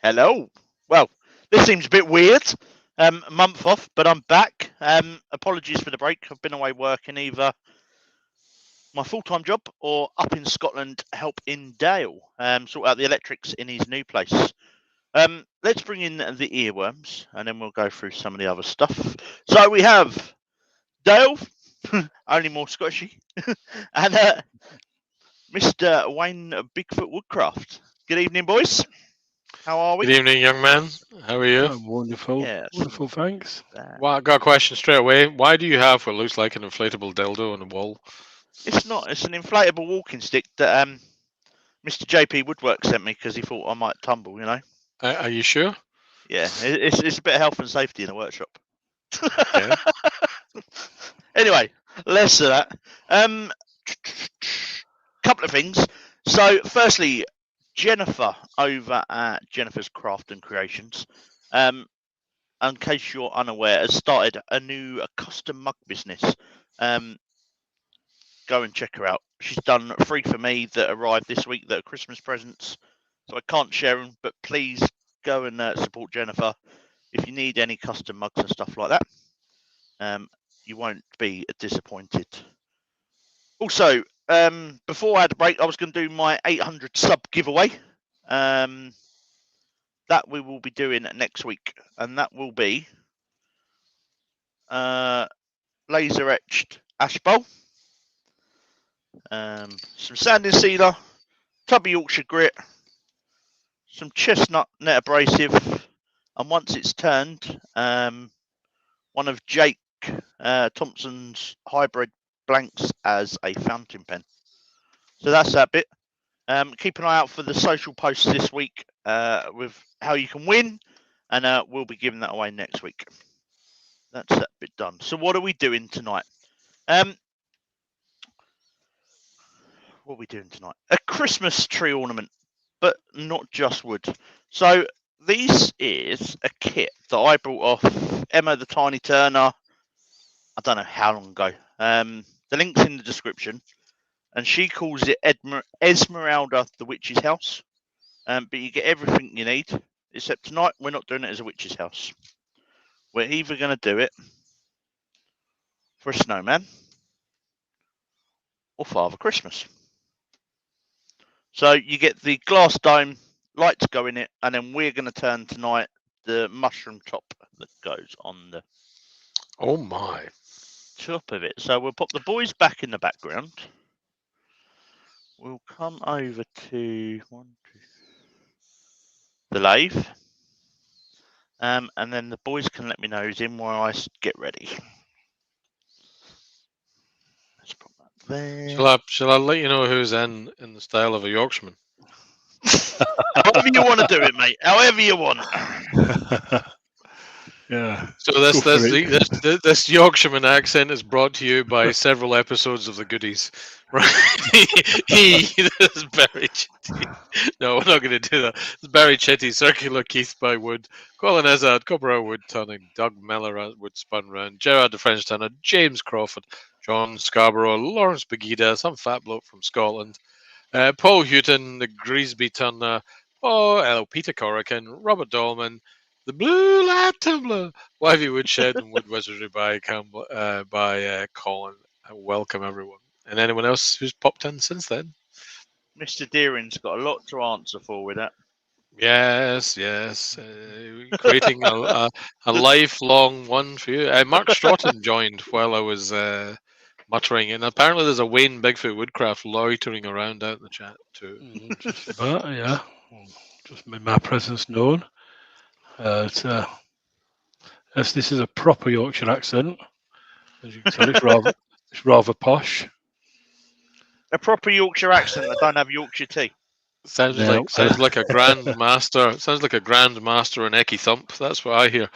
Hello. Well, this seems a bit weird. A month off, but I'm back. Apologies for the break. I've been away working either my full-time job or up in Scotland helping Dale sort out the electrics in his new place. Let's bring in the earworms and then we'll go through some of the other stuff. So we have Dale, only more Scottishy, and Mr. Wayne Bigfoot Woodcraft. Good evening, boys. How are we? Good evening, young man. How are you? I'm wonderful. Yes. Wonderful, thanks. Well, I got a question straight away. Why do you have what looks like an inflatable dildo on the wall? It's not. It's an inflatable walking stick that Mr. JP Woodwork sent me because he thought I might tumble. You know. Are you sure? Yeah, it's a bit of health and safety in the workshop. Yeah. Anyway, less of that. Couple of things. So, firstly, Jennifer over at Jennifer's Craft and Creations, in case you're unaware, has started a new custom mug business. Go and check her out. She's done 3 for me that arrived this week that are Christmas presents. So I can't share them, but please go and support Jennifer. If you need any custom mugs and stuff like that, you won't be disappointed. Also, before I had a break, I was going to do my 800 sub giveaway. That we will be doing next week, and that will be laser etched ash bowl, some sanding sealer, tubby Yorkshire grit, some chestnut net abrasive, and once it's turned, one of Jake Thompson's hybrid blanks as a fountain pen. So that's that bit. Keep an eye out for the social posts this week with how you can win, and we'll be giving that away next week. That's that bit done. So what are we doing tonight? What are we doing tonight? A Christmas tree ornament, but not just wood. So this is a kit that I brought off Emma the Tiny Turner. I don't know how long ago. The link's in the description, and she calls it Esmeralda the Witch's House. But you get everything you need, except tonight we're not doing it as a witch's house. We're either going to do it for a snowman or Father Christmas. So you get the glass dome, lights go in it, and then we're going to turn tonight the mushroom top that goes on the Oh my. top of it. So we'll pop the boys back in the background. We'll come over to the lathe. And then the boys can let me know who's in while I get ready. Let's put that there. Shall I let you know who's in the style of a Yorkshireman? However you want to do it, mate. However you want. Yeah. So this Yorkshireman accent is brought to you by several episodes of the Goodies. Right? This is Barry Chitty. No, we're not going to do that. It's Barry Chitty, Circular Keith by Wood, Colin Izzard, Cobra Woodturning, Doug Miller at Wood Spun Round, Gerard the French Turner, James Crawford, John Scarborough, Lawrence Begida, some fat bloke from Scotland, Paul Houghton, the Greasby Turner, Peter Corrigan, Robert Dolman, the Bluelight Tumbler, Wivey Woodshed, and Wood Wizardry by Colin. Welcome, everyone. And anyone else who's popped in since then? Mr. Deering's got a lot to answer for with that. Yes. Creating a lifelong one for you. Mark Stroughton joined while I was muttering, and apparently there's a Wayne Bigfoot Woodcraft loitering around out in the chat too. Just about, yeah. Just made my presence known. This is a proper Yorkshire accent. As you can tell, it's rather posh. A proper Yorkshire accent that don't have Yorkshire tea. Sounds like a grand master. Sounds like a grand master in Ecky Thump. That's what I hear.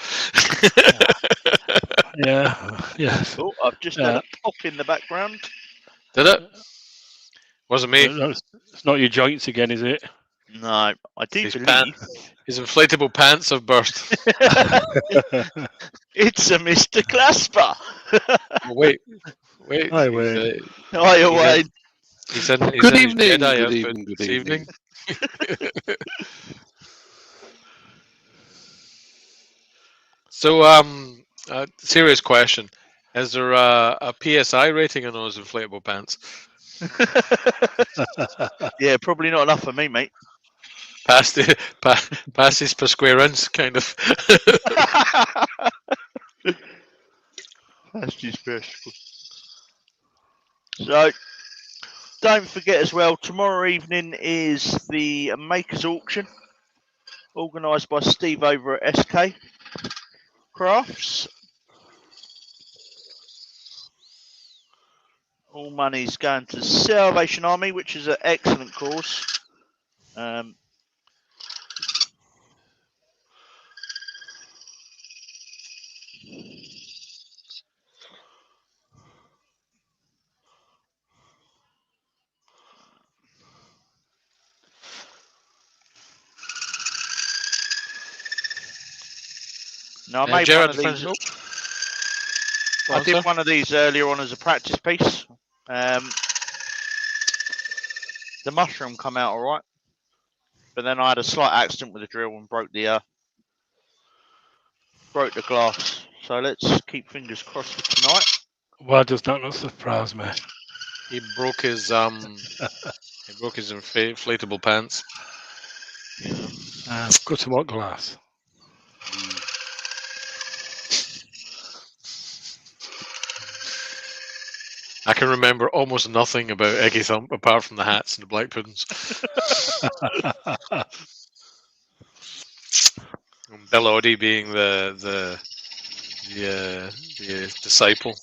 Yes. Oh, I've just had a pop in the background. Did it? Wasn't me. It's not your joints again, is it? No, I do believe his inflatable pants have burst. It's a Mr. Clasper. Wait. Hi, Wayne. Hi, Wayne. Good evening. Good evening. This evening. So, serious question: is there a PSI rating on those inflatable pants? Yeah, probably not enough for me, mate. Passes per square inch, kind of. That's just special. So, don't forget as well, tomorrow evening is the Makers Auction, organised by Steve over at SK Crafts. All money's going to Salvation Army, which is an excellent cause. Now, I made Gerard, one of these. I did sir. one of these earlier on as a practice piece. The mushroom come out all right, but then I had a slight accident with the drill and broke the glass. So let's keep fingers crossed for tonight. Why does that not surprise me? He broke his inflatable pants. Cut him what glass? I can remember almost nothing about Eggy Thump apart from the hats and the black puddings. And Bill Oddie being the disciple.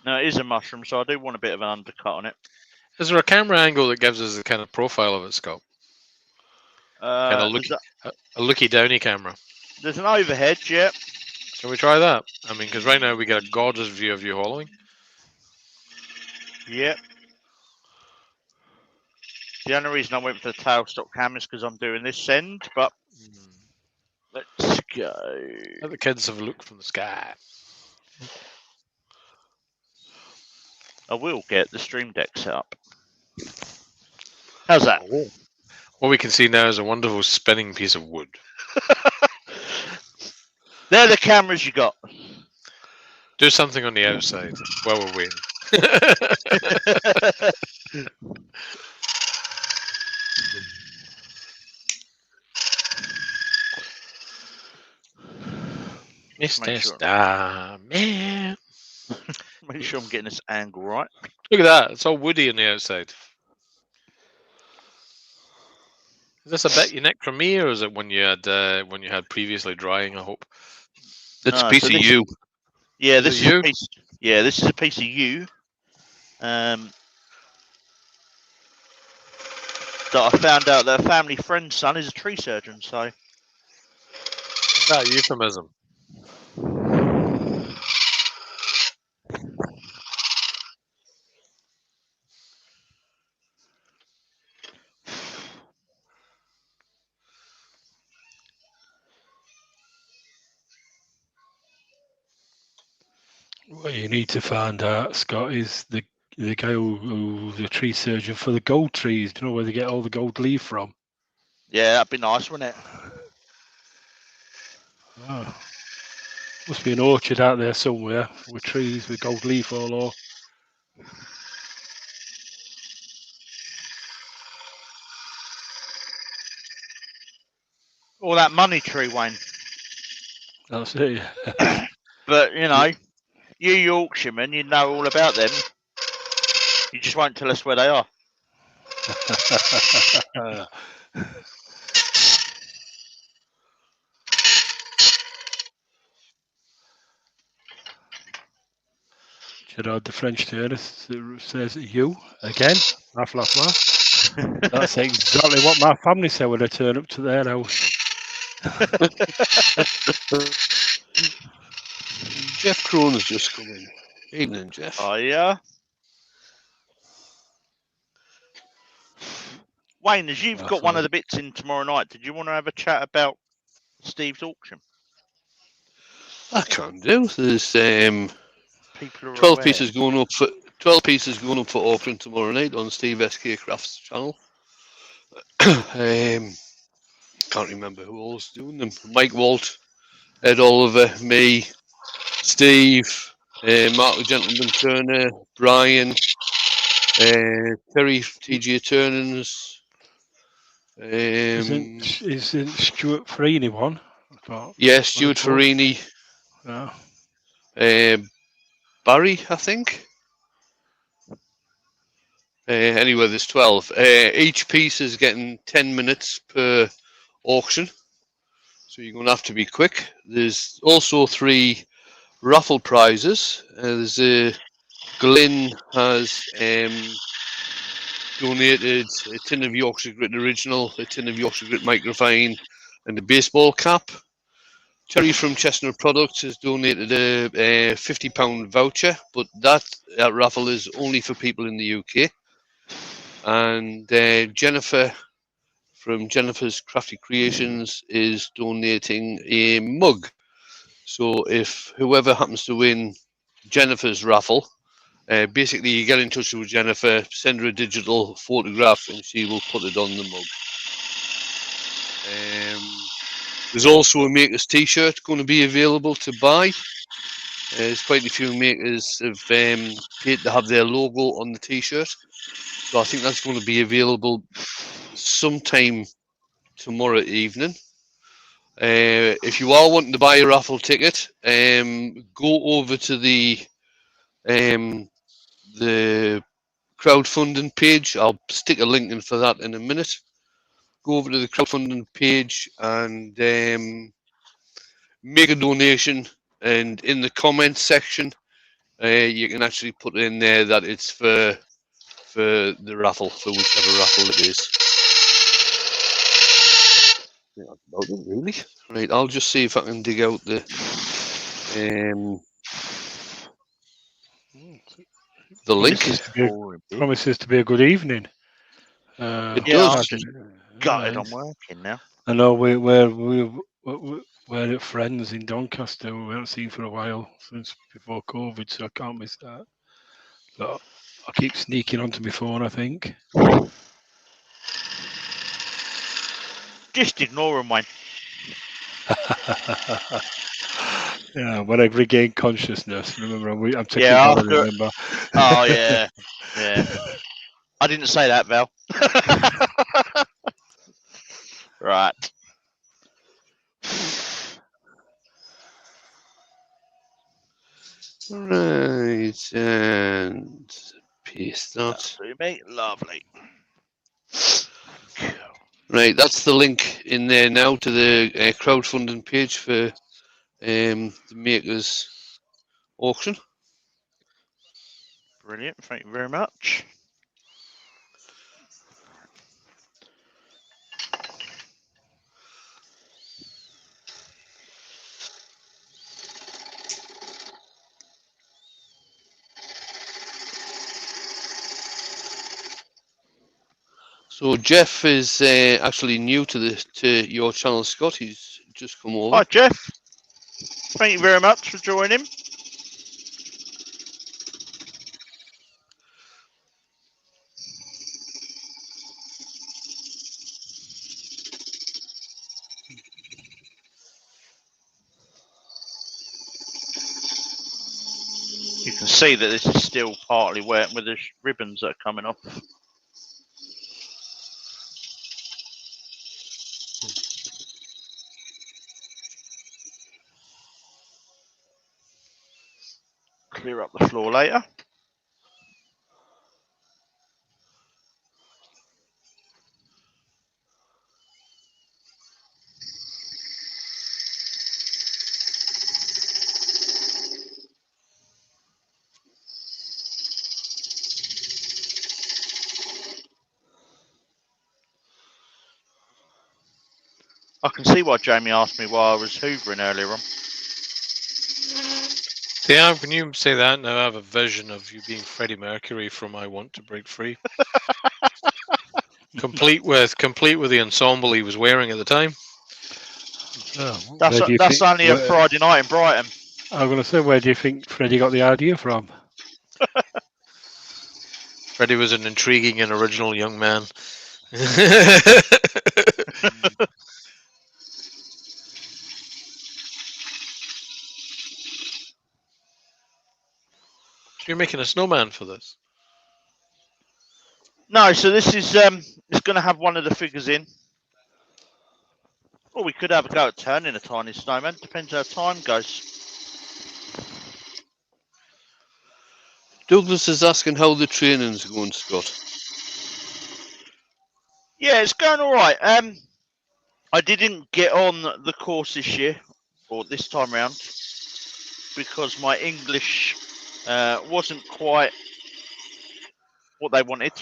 No, it is a mushroom, so I do want a bit of an undercut on it. Is there a camera angle that gives us the kind of profile of it, Scott? Kind of a looky downy camera. There's an overhead, yeah. Shall we try that? I mean, because right now we get a gorgeous view of you hollowing. Yep. The only reason I went for the tailstock cam is because I'm doing this end, but let's go. Let the kids have a look from the sky. I will get the stream deck set up. How's that? What we can see now is a wonderful spinning piece of wood. They're the cameras you got. Do something on the outside while we're waiting. Mr. Starman. Make sure I'm getting this angle right. Look at that. It's all woody on the outside. Is this a bit you nicked from me, or is it when you had previously drying? I hope. It's a piece of you. Yeah, this is you? a piece. Yeah, this is a piece of you. That I found out that a family friend's son is a tree surgeon. So. Is that a euphemism? What you need to find out, Scott, is the guy who's a tree surgeon for the gold trees. Do you know where they get all the gold leaf from? Yeah, that'd be nice, wouldn't it? Oh. Must be an orchard out there somewhere with trees with gold leaf all over. All that money tree, Wayne. That's it. But you know, you Yorkshiremen, you know all about them. You just won't tell us where they are. Gerard, the French tourist, says you again. Laugh, laugh, laugh. That's exactly what my family said when I turn up to their house. Jeff Crone's just come in. Evening, Jeff. Oh yeah. Wayne, as you've got one of the bits in tomorrow night, did you want to have a chat about Steve's auction? I can do. There's 12 pieces going up for 12 pieces going up for auction tomorrow night on Steve SK Crafts channel. Can't remember who all was doing them. Mike Walt, Ed Oliver, me, Steve, Mark the Gentleman Turner, Brian, Terry TG Turners. Isn't Stuart Freeney one? Yeah, Stuart Farini, Yeah. Barry, I think. Anyway, there's 12. Each piece is getting 10 minutes per auction, so you're going to have to be quick. There's also 3 raffle prizes. There's Glyn has donated a tin of Yorkshire Grit Original, a tin of Yorkshire Grit Microfine, and a baseball cap. Terry from Chestnut Products has donated a £50 voucher, but that raffle is only for people in the UK. And Jennifer from Jennifer's Crafty Creations is donating a mug. So if whoever happens to win Jennifer's raffle, basically you get in touch with Jennifer, send her a digital photograph, and she will put it on the mug. There's also a Makers t-shirt going to be available to buy. There's quite a few makers have paid to have their logo on the t-shirt, so I think that's going to be available sometime tomorrow evening. If you are wanting to buy a raffle ticket, go over to the crowdfunding page. I'll stick a link in for that in a minute. Go over to the crowdfunding page and make a donation, and in the comments section you can actually put in there that it's for the raffle, for whichever raffle it is. Yeah, that's about it, really. Right, I'll just see if I can dig out the link. Promises to be a good evening. It Yeah, does. I'm just gutted I'm working now. I know we're at friends in Doncaster. We haven't seen for a while since before COVID, so I can't miss that. But I keep sneaking onto my phone, I think. Just ignore him, Wayne. Yeah, when I regain consciousness, remember, I'm taking Yeah, on, after- remember. Oh yeah, yeah. I didn't say that, Val. Right. Right, and paste that. Do mate, lovely. Right, that's the link in there now to the crowdfunding page for the Makers auction. Brilliant. Thank you very much. So Jeff is actually new to your channel, Scott. He's just come over. Hi, Jeff. Thank you very much for joining. You can see that this is still partly wet with the ribbons that are coming off. Clear up the floor later. I can see why Jamie asked me why I was hoovering earlier on. Yeah, when you say that, now I have a vision of you being Freddie Mercury from "I Want to Break Free," complete with the ensemble he was wearing at the time. That's only a Friday night in Brighton. I'm going to say, where do you think Freddie got the idea from? Freddie was an intriguing and original young man. You're making a snowman for this. No, so this is it's going to have one of the figures in. Or we could have a go at turning a tiny snowman. Depends how time goes. Douglas is asking how the training's going, Scott. Yeah, it's going all right. I didn't get on the course this year or this time round because my English wasn't quite what they wanted.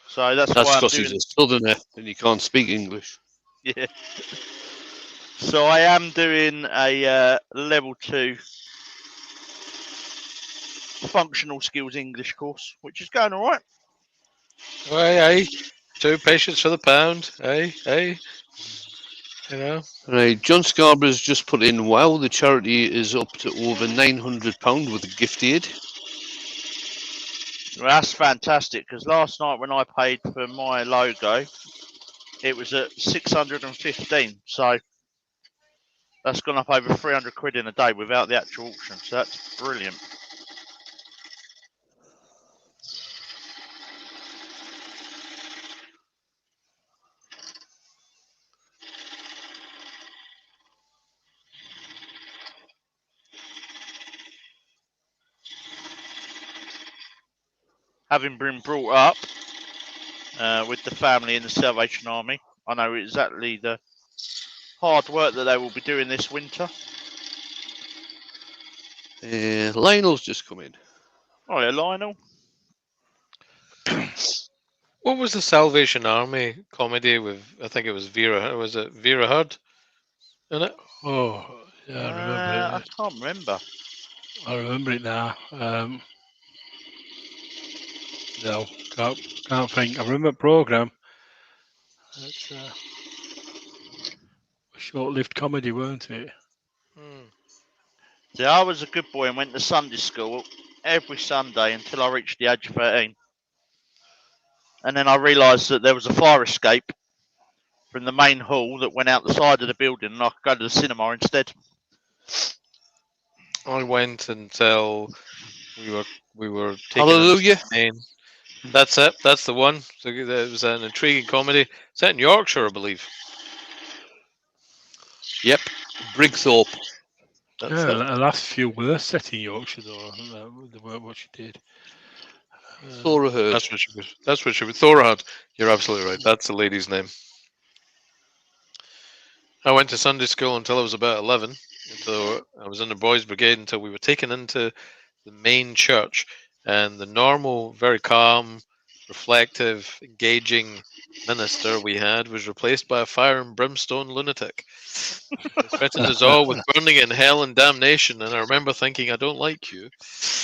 So that's That's why I'm because doing. he's a southerner and he can't speak English. Yeah. So I am doing a level 2 functional skills English course, which is going all right. Aye. 2 patients for the pound. Aye. You know. Right, John Scarborough's just put in, wow, the charity is up to over £900 with a gift aid. Well, that's fantastic because last night when I paid for my logo, it was at 615. So that's gone up over 300 quid in a day without the actual auction. So that's brilliant. Having been brought up with the family in the Salvation Army, I know exactly the hard work that they will be doing this winter. Lionel's just come in. Oh yeah, Lionel. What was the Salvation Army comedy with? I think it was Vera. Was it Vera Hurd in it? Oh, yeah, I remember I it. can't remember. I remember it now. No, can't think. I remember the programme. It's a short-lived comedy, weren't it? See, I was a good boy and went to Sunday school every Sunday until I reached the age of 13. And then I realised that there was a fire escape from the main hall that went out the side of the building and I could go to the cinema instead. I went until we were taking Hallelujah. That's it. That's the one. So it was an intriguing comedy set in Yorkshire, I believe. Yep, Brigthorpe. That's Yeah, it. the last few were set in Yorkshire, though. They weren't what she did. Thora Hurd. That's what she was. That's what she was. Thora Hurd. You're absolutely right. That's the lady's name. I went to Sunday school until I was about 11. So I was in the boys' brigade until we were taken into the main church, and the normal, very calm, reflective, engaging minister we had was replaced by a fire and brimstone lunatic. He threatened us all with burning in hell and damnation, and I remember thinking, I don't like you,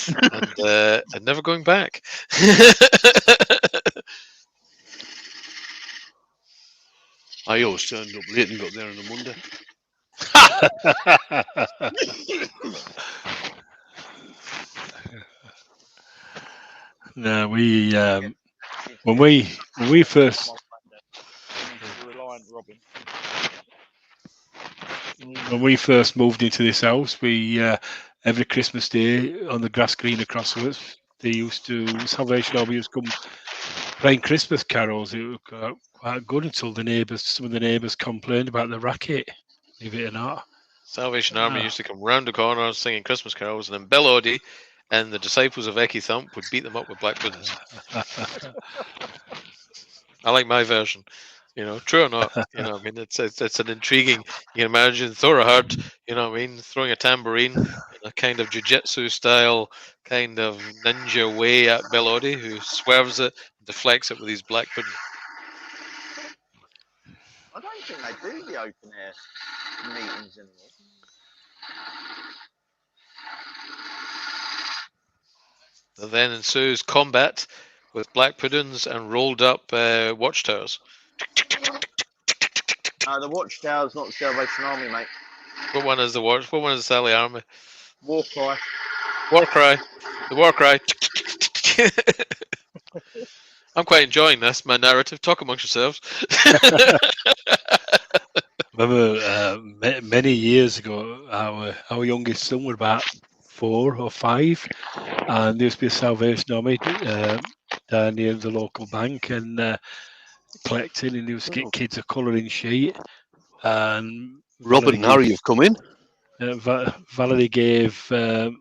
and never going back. I always turned up late and got there on a Monday. No, when we first moved into this house, we every Christmas Day on the grass green across from us, they used to Salvation Army used to come playing Christmas carols. It was quite good until some of the neighbours complained about the racket. Believe it or not. Salvation Army used to come round the corner singing Christmas carols, and then Bill Oddie and the disciples of Ecky Thump would beat them up with black puddings. I like my version. True or not, I mean, it's an intriguing. You can imagine Thora Hurd, throwing a tambourine in a kind of jiu-jitsu style, kind of ninja way at Bill Oddie, who swerves it, deflects it with his black pudding. I don't think they do the open air meetings anymore. And then ensues combat with black puddings and rolled up watchtowers. No, the Watchtower's not the Salvation Army, mate. What one is the watch? What one is the Sally Army? War cry. War cry. The war cry. I'm quite enjoying this. My narrative. Talk amongst yourselves. Remember, many years ago, our youngest son was about 4 or 5, and there used to be a Salvation Army down near the local bank, and collecting, and he used to get kids a colouring sheet. And Robert and Harry have come in. Valerie gave my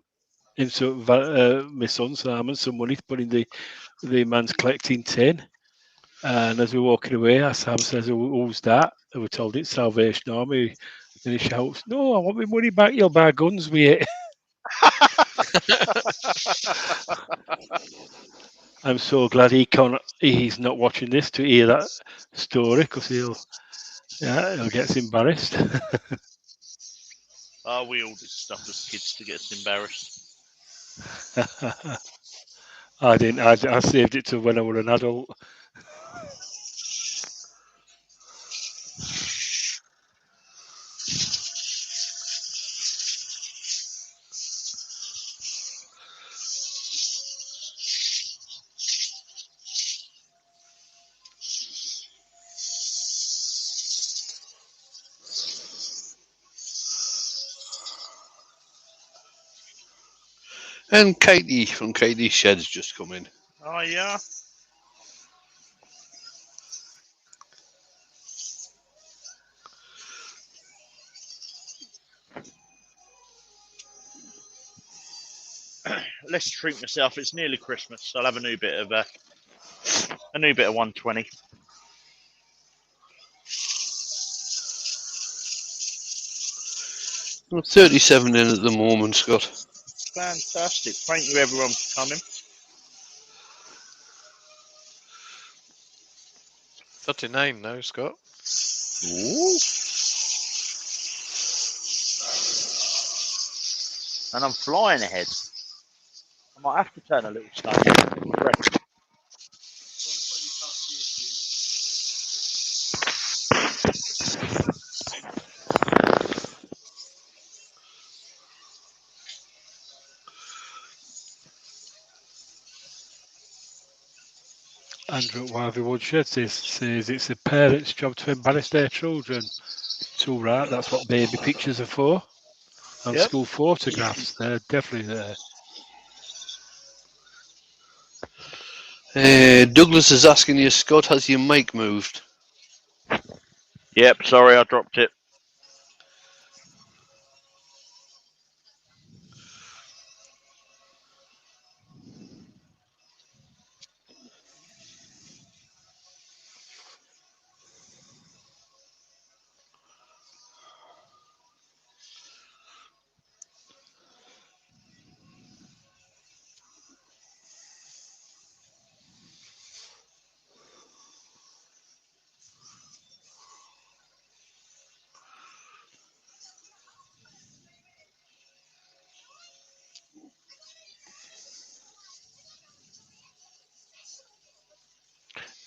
son Simon some money to put in the man's collecting tin. And as we're walking away, Sam says, "Who's that?" And we're told it's Salvation Army. And he shouts, "No, I want my money back. You'll buy guns with it." I'm so glad he's not watching this to hear that story, because he'll get embarrassed. Oh, we all did stuff as kids to get us embarrassed. I didn't. I saved it to when I was an adult. And Katie from Katie's Shed's just come in. Oh, yeah. Let's treat myself. It's nearly Christmas. I'll have a new bit of 120. We're 37 in at the moment, Scott. Fantastic. Thank you, everyone, for coming. 39 now, Scott. Ooh. And I'm flying ahead. I might have to turn a little slow. Andrew at Wivey Woodshed says it's a parent's job to embarrass their children. Too right, that's what baby pictures are for. And Yep. school photographs, they're definitely there. Douglas is asking you, Scott, has your mic moved? Yep, sorry, I dropped it.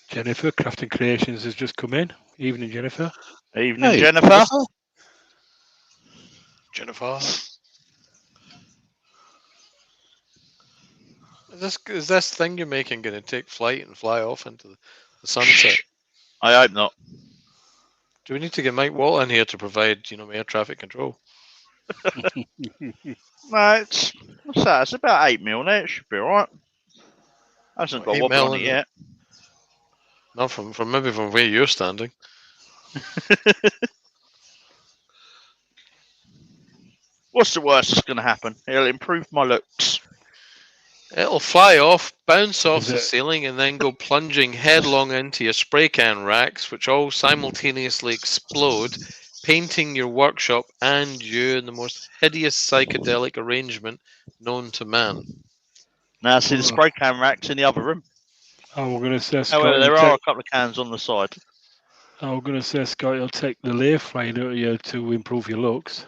Jennifer, Crafting Creations has just come in. Evening, Jennifer. Evening, Hey, Jennifer. Jennifer. Is this thing you're making going to take flight and fly off into the sunset? I hope not. Do we need to get Mike Wall in here to provide, air traffic control? No, what's that? It's about 8 mil there. It should be alright. Hasn't got 8 wobble mil on it yet. Not from maybe from where you're standing. What's the worst that's going to happen? It'll improve my looks. It'll fly off, bounce off Is the it- ceiling, and then go plunging headlong into your spray can racks, which all simultaneously explode, painting your workshop and you in the most hideous psychedelic arrangement known to man. Now, see the Oh. spray can racks in the other room. We're going to say, Scott, However, there are a couple of cans on the side. we're going to say, Scott, you'll take the lathe flying out of you to improve your looks.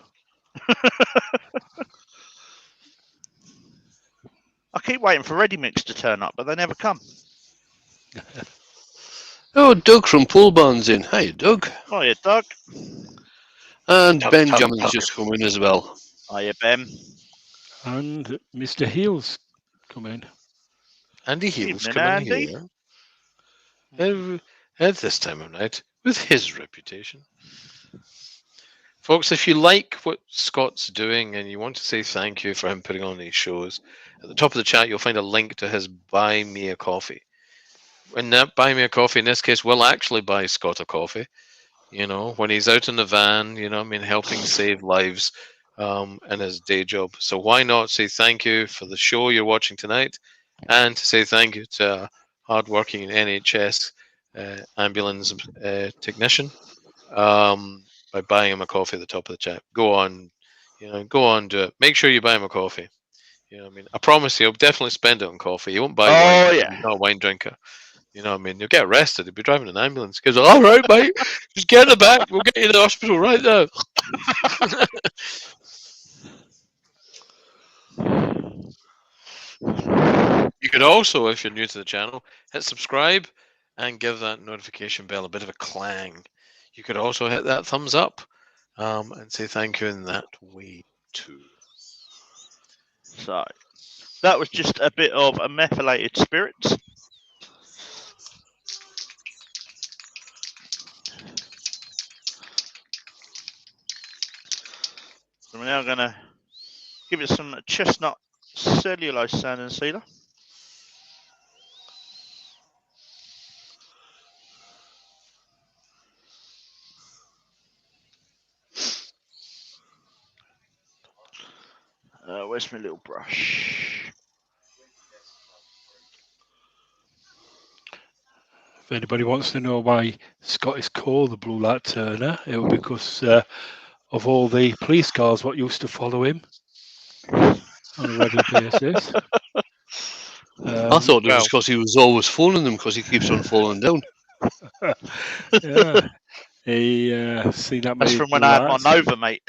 I keep waiting for Ready Mix to turn up, but they never come. Oh, Doug from Pool Barn's in. Hey, Doug. Oh, yeah, Doug. And Doug, Benjamin's Doug. just come in as well. Oh, yeah, Ben. And Mr. Heels come in. Andy Heels Evening, coming Andy. here. at this time of night with his reputation. Folks, if you like what Scott's doing and you want to say thank you for him putting on these shows, at the top of the chat you'll find a link to his Buy Me a Coffee. And that Buy Me a Coffee in this case will actually buy Scott a coffee. You know, when he's out in the van, you know, I mean, helping save lives in his day job. So why not say thank you for the show you're watching tonight, and to say thank you to a hardworking NHS ambulance technician by buying him a coffee at the top of the chat. Go on, you know, go on, do it. Make sure you buy him a coffee. You know, what I mean, I promise you, he'll definitely spend it on coffee. He won't buy wine. Oh He's yeah. not a wine drinker. You know what I mean? You'll get arrested. He'll be driving an ambulance. He goes, all right, mate, just get in the back. We'll get you to the hospital right now. You could also, if you're new to the channel, hit subscribe and give that notification bell a bit of a clang. You could also hit that thumbs up and say thank you in that way too. So that was just a bit of a methylated spirits. So we're now going to give it some chestnut cellulose sand and sealer. Where's my little brush? If anybody wants to know why Scott is called the Blue Light Turner, it was because of all the police cars what used to follow him on a regular basis. I thought it was because he was always phoning them because he keeps on falling down. Yeah, he seen that That's many from blue when I had my lights. Nova, mate.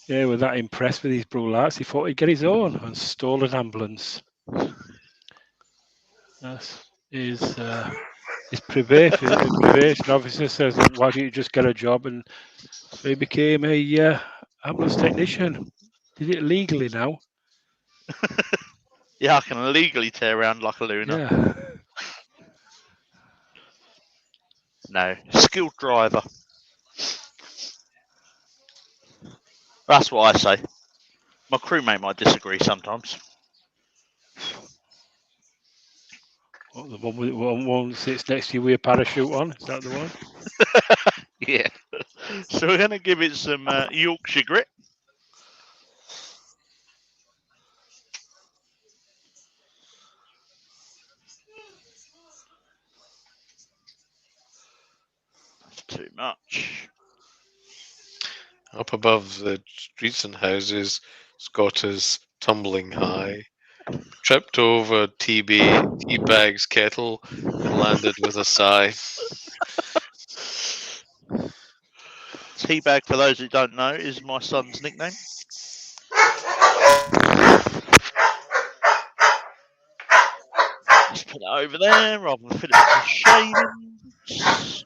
Yeah, we're that impressed with these blue lights, he thought he'd get his own and stole an ambulance. That's his probation officer says, why don't you just get a job? And so he became a ambulance technician. Did it legally now. Yeah, I can legally tear around like a Luna. Yeah. No, skilled driver. That's what I say. My crewmate might disagree sometimes. What, the one with one sits next to you with a parachute on? Is that the one? Yeah. So we're going to give it some Yorkshire grit. That's too much. Up above the streets and houses, Scott is tumbling high, tripped over Teabag's kettle, and landed with a sigh. Teabag, for those who don't know, is my son's nickname. Just put that over there rather than fill it with shavings.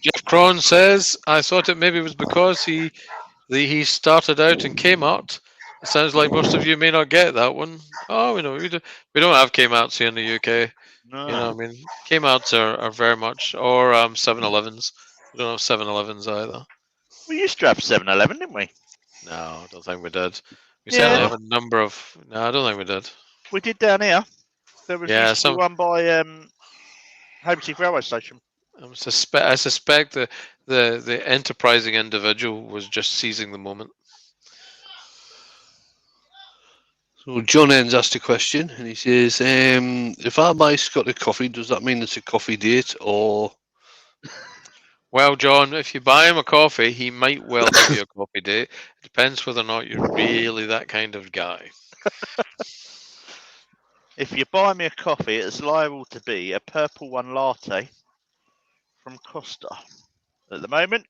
Jeff Cron says, I thought it maybe was because he started out in Kmart. It sounds like most of you may not get that one. Oh, we don't have Kmarts here in the UK. No. You know, I mean, Kmarts are very much, or 7-Elevens. We don't have 7-Elevens either. We used to have 7-Eleven, didn't we? No, I don't think we did. We Yeah. certainly have a number of. No, I don't think we did. We did down here. There was Yeah, used to be one by Homestead Railway Station. I suspect the enterprising individual was just seizing the moment. So John Ends asked a question, and he says, if I buy Scott a coffee, does that mean it's a coffee date, or... Well, John, if you buy him a coffee, he might well give you a coffee date. It depends whether or not you're really that kind of guy. If you buy me a coffee, it's liable to be a purple one latte from Costa at the moment.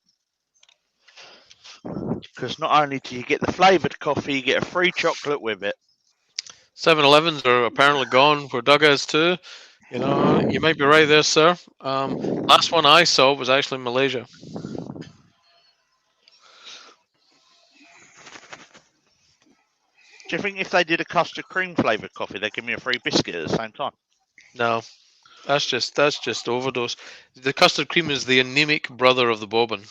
Because not only do you get the flavoured coffee, you get a free chocolate with it. 7-Elevens are apparently gone for Duggas too. You know, you might be right there, sir. Last one I saw was actually in Malaysia. Do you think if they did a custard cream flavoured coffee, they'd give me a free biscuit at the same time? No, that's just overdose. The custard cream is the anemic brother of the bobbin.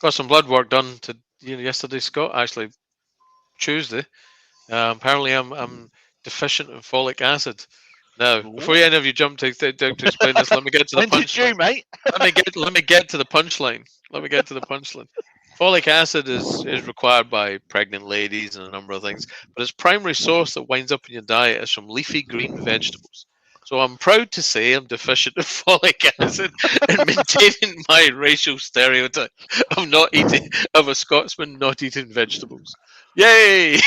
Got some blood work done yesterday, Scott. Actually, Tuesday. Apparently, I'm deficient in folic acid. Now, before any of you jump to explain this, let me get to the When's it due, punchline. mate? Let me get to the punchline. Let me get to the punchline. Folic acid is required by pregnant ladies and a number of things, but its primary source that winds up in your diet is from leafy green vegetables. So I'm proud to say I'm deficient in folic acid and maintaining my racial stereotype of a Scotsman not eating vegetables. Yay!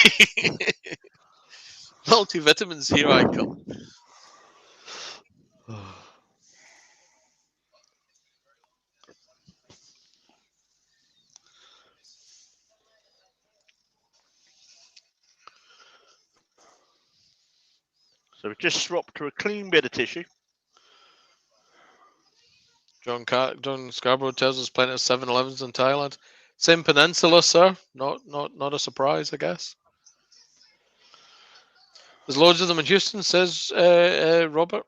Multivitamins, here I come. So we just swapped to a clean bit of tissue. John Scarborough tells us plenty of 7-Elevens in Thailand. Same peninsula, sir. Not a surprise, I guess. There's loads of them in Houston, says Robert.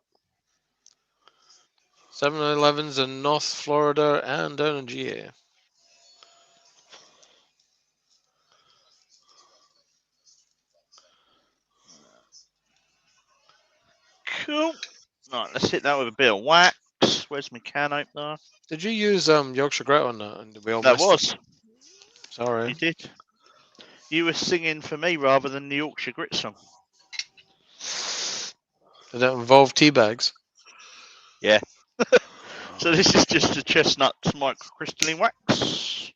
7-Elevens in North Florida and down in GA. Cool. Right, let's hit that with a bit of wax. Where's my can opener? Did you use Yorkshire Grit on that? And we all That missed it? was. Sorry. You did. You were singing for me rather than the Yorkshire Grit song. Did it involve tea bags? Yeah. So this is just a chestnut microcrystalline wax.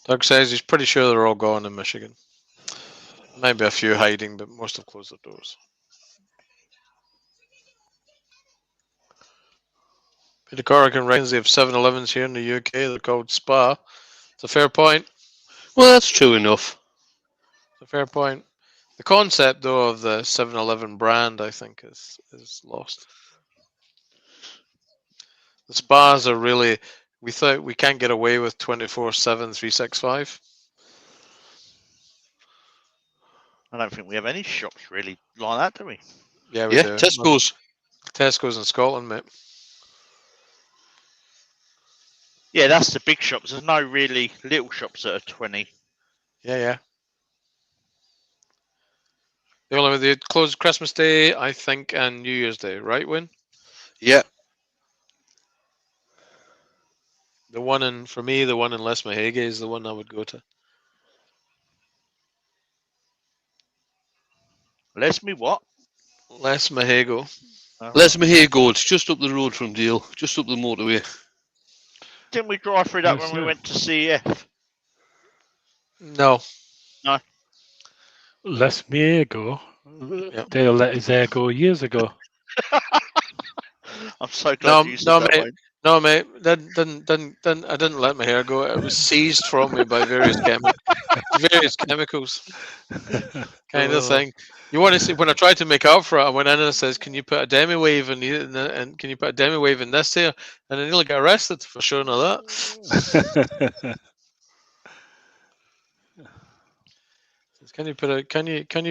Doug says he's pretty sure they're all gone in Michigan. Maybe a few hiding, but most have closed their doors. Peter Corrigan reckons they have 7-Elevens here in the UK. They're called Spa. It's a fair point. Well, that's true enough. It's a fair point. The concept, though, of the 7-Eleven brand, I think, is lost. The spas are really, we thought we can't get away with 24/7, 365. I don't think we have any shops really like that, do we? Yeah, we Yeah, do. Tesco's. Tesco's in Scotland, mate. Yeah, that's the big shops. There's no really little shops that are 20. Yeah. They close Christmas Day, I think, and New Year's Day, right, Win? Yeah. For me, the one in Les Mahege is the one I would go to. Les me what? Les Mahego. Les Mahego, it's just up the road from Deal, just up the motorway. Didn't we drive through that Yes, when we sir. went to CEF? No. Les me go. Yep. Dale let his hair go years ago. I'm so glad you said that mate. one. No, mate. I didn't let my hair go. It was seized from me by various chemicals, kind of thing. You want to see when I tried to make up for it? I went in and says, "Can you put a demi wave and can you put a demi wave in this here?" And I nearly got arrested for showing her that. Can you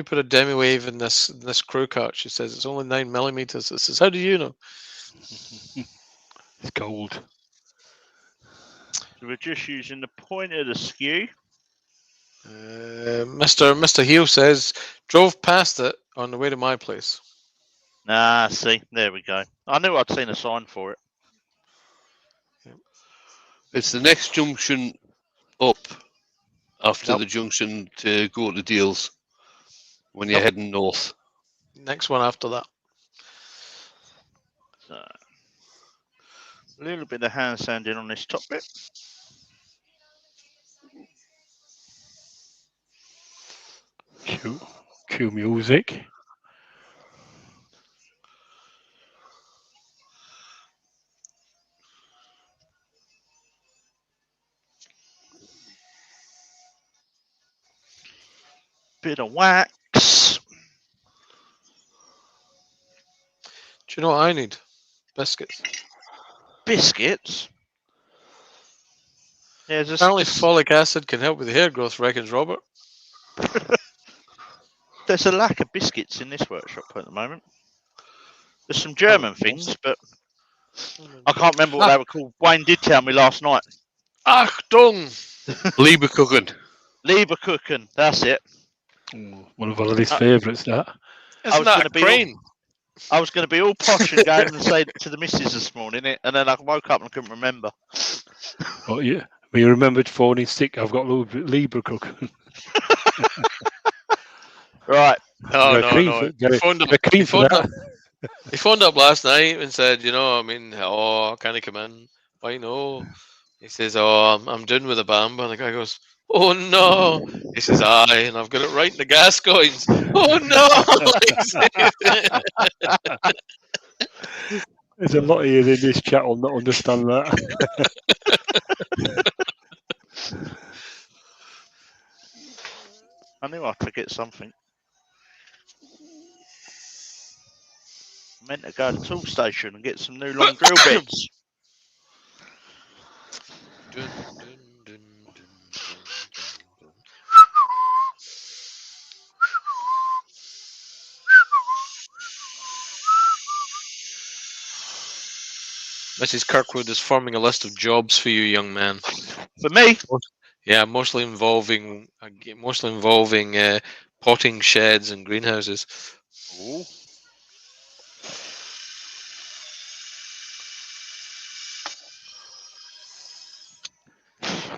put a demi wave in this crew cut? She says it's only 9mm. I says, how do you know? It's gold. So we're just using the point of the skew. Mr. Heel says drove past it on the way to my place. Ah, see, there we go. I knew I'd seen a sign for it. It's the next junction up after Yep. the junction to go to Deals when you're heading north. Next one after that. So, a little bit of hand sanding on this top bit. Cue music. Bit of wax. Do you know what I need? biscuits. Biscuits. Yeah, Apparently, folic acid can help with hair growth, reckons Robert. there's a lack of biscuits in this workshop at the moment. There's some German things, but I can't remember what they were called. Wayne did tell me last night. Achtung! Leberkuchen. Leberkuchen, that's it. One of Ollie's favourites, that. Isn't that a crane? I was going to be all posh and go and say to the missus this morning, and then I woke up and I couldn't remember. Oh, yeah. But you remembered phoning sick. I've got Leberkuchen. Right. Oh, no. He phoned up last night and said, can I come in? Why no? He says, I'm doing with a bamba. And the guy goes, oh no. He says, aye, and I've got it right in the gas coins. Oh no. There's a lot of you in this chat will not understand that. I knew I'd forget something. I meant to go to the tool station and get some new long drill bits. Mrs. Kirkwood is forming a list of jobs for you, young man. For me? Yeah, mostly involving potting sheds and greenhouses. Ooh.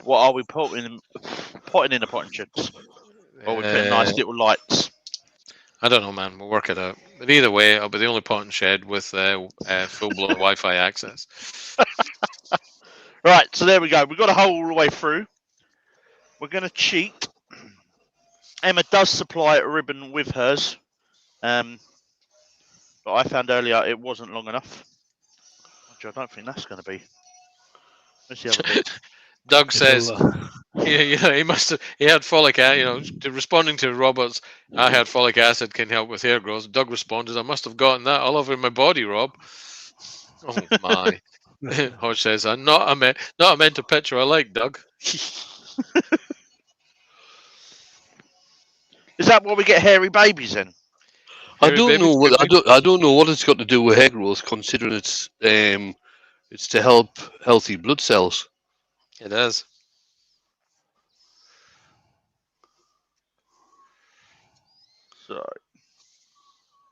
What are we potting in the potting sheds? Or we putting nice little lights? I don't know, man. We'll work it out. But either way, I'll be the only potting shed with full-blown Wi-Fi access. Right, so there we go. We've got a hole all the way through. We're going to cheat. Emma does supply a ribbon with hers. But I found earlier it wasn't long enough. I don't think that's going to be. Where's the other bit? Doug says, he had folic acid, responding to Robert's, I had folic acid can help with hair growth. Doug responded, I must have gotten that all over my body, Rob. Oh my. Hodge says, I'm not a mental picture I like, Doug. Is that why we get hairy babies in? I don't know what it's got to do with hair growth, considering it's to help healthy blood cells. It is. So,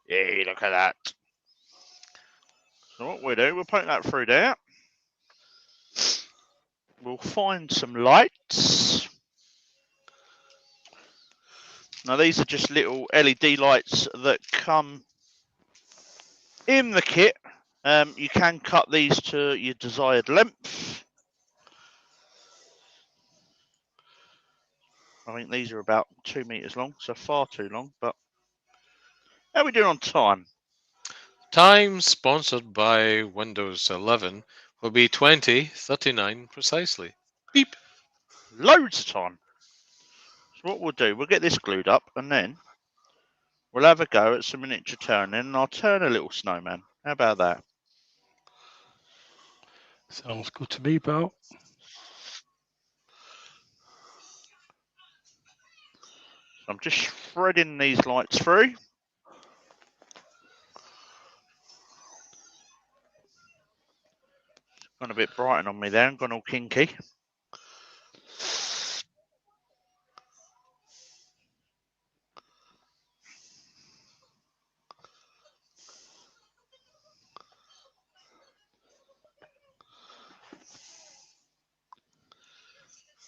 yeah, look at that. So what we'll do, we'll put that through there. We'll find some lights. Now these are just little LED lights that come in the kit. You can cut these to your desired length. I think these are about 2 meters long, so far too long, but how are we doing on time? Time sponsored by Windows 11 will be 20:39 precisely. Beep. Loads of time. So what we'll do, we'll get this glued up and then we'll have a go at some miniature turning and I'll turn a little snowman. How about that? Sounds good to me, pal. I'm just threading these lights through. Gone a bit brighten on me there and gone all kinky.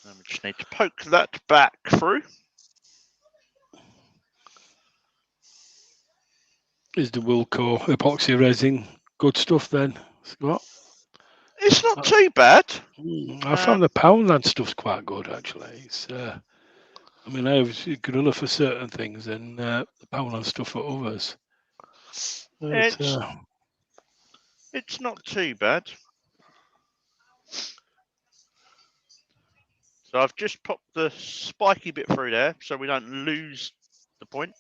And we just need to poke that back through. Is the Wilco epoxy resin good stuff then, Scott? It's not too bad. I found the Poundland stuff's quite good actually. It's, I mean, I was Gorilla for certain things and the Poundland stuff for others. It's not too bad. So I've just popped the spiky bit through there so we don't lose the point.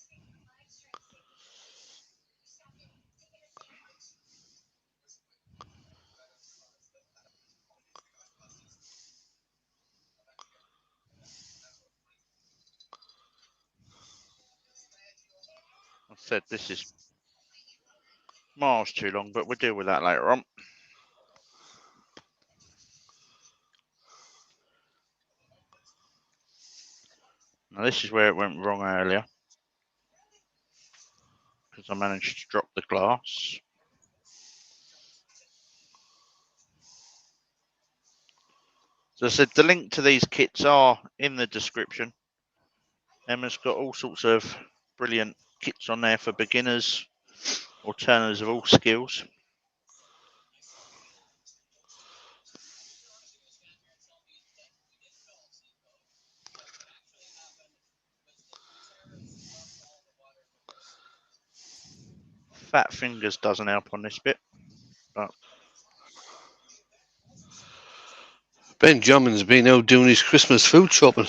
said this is miles too long, but we'll deal with that later on. Now this is where it went wrong earlier, because I managed to drop the glass. So I said the link to these kits are in the description. Emma's got all sorts of brilliant kits on there for beginners or turners of all skills. Fat fingers doesn't help on this bit, but Benjamin's been out doing his Christmas food shopping.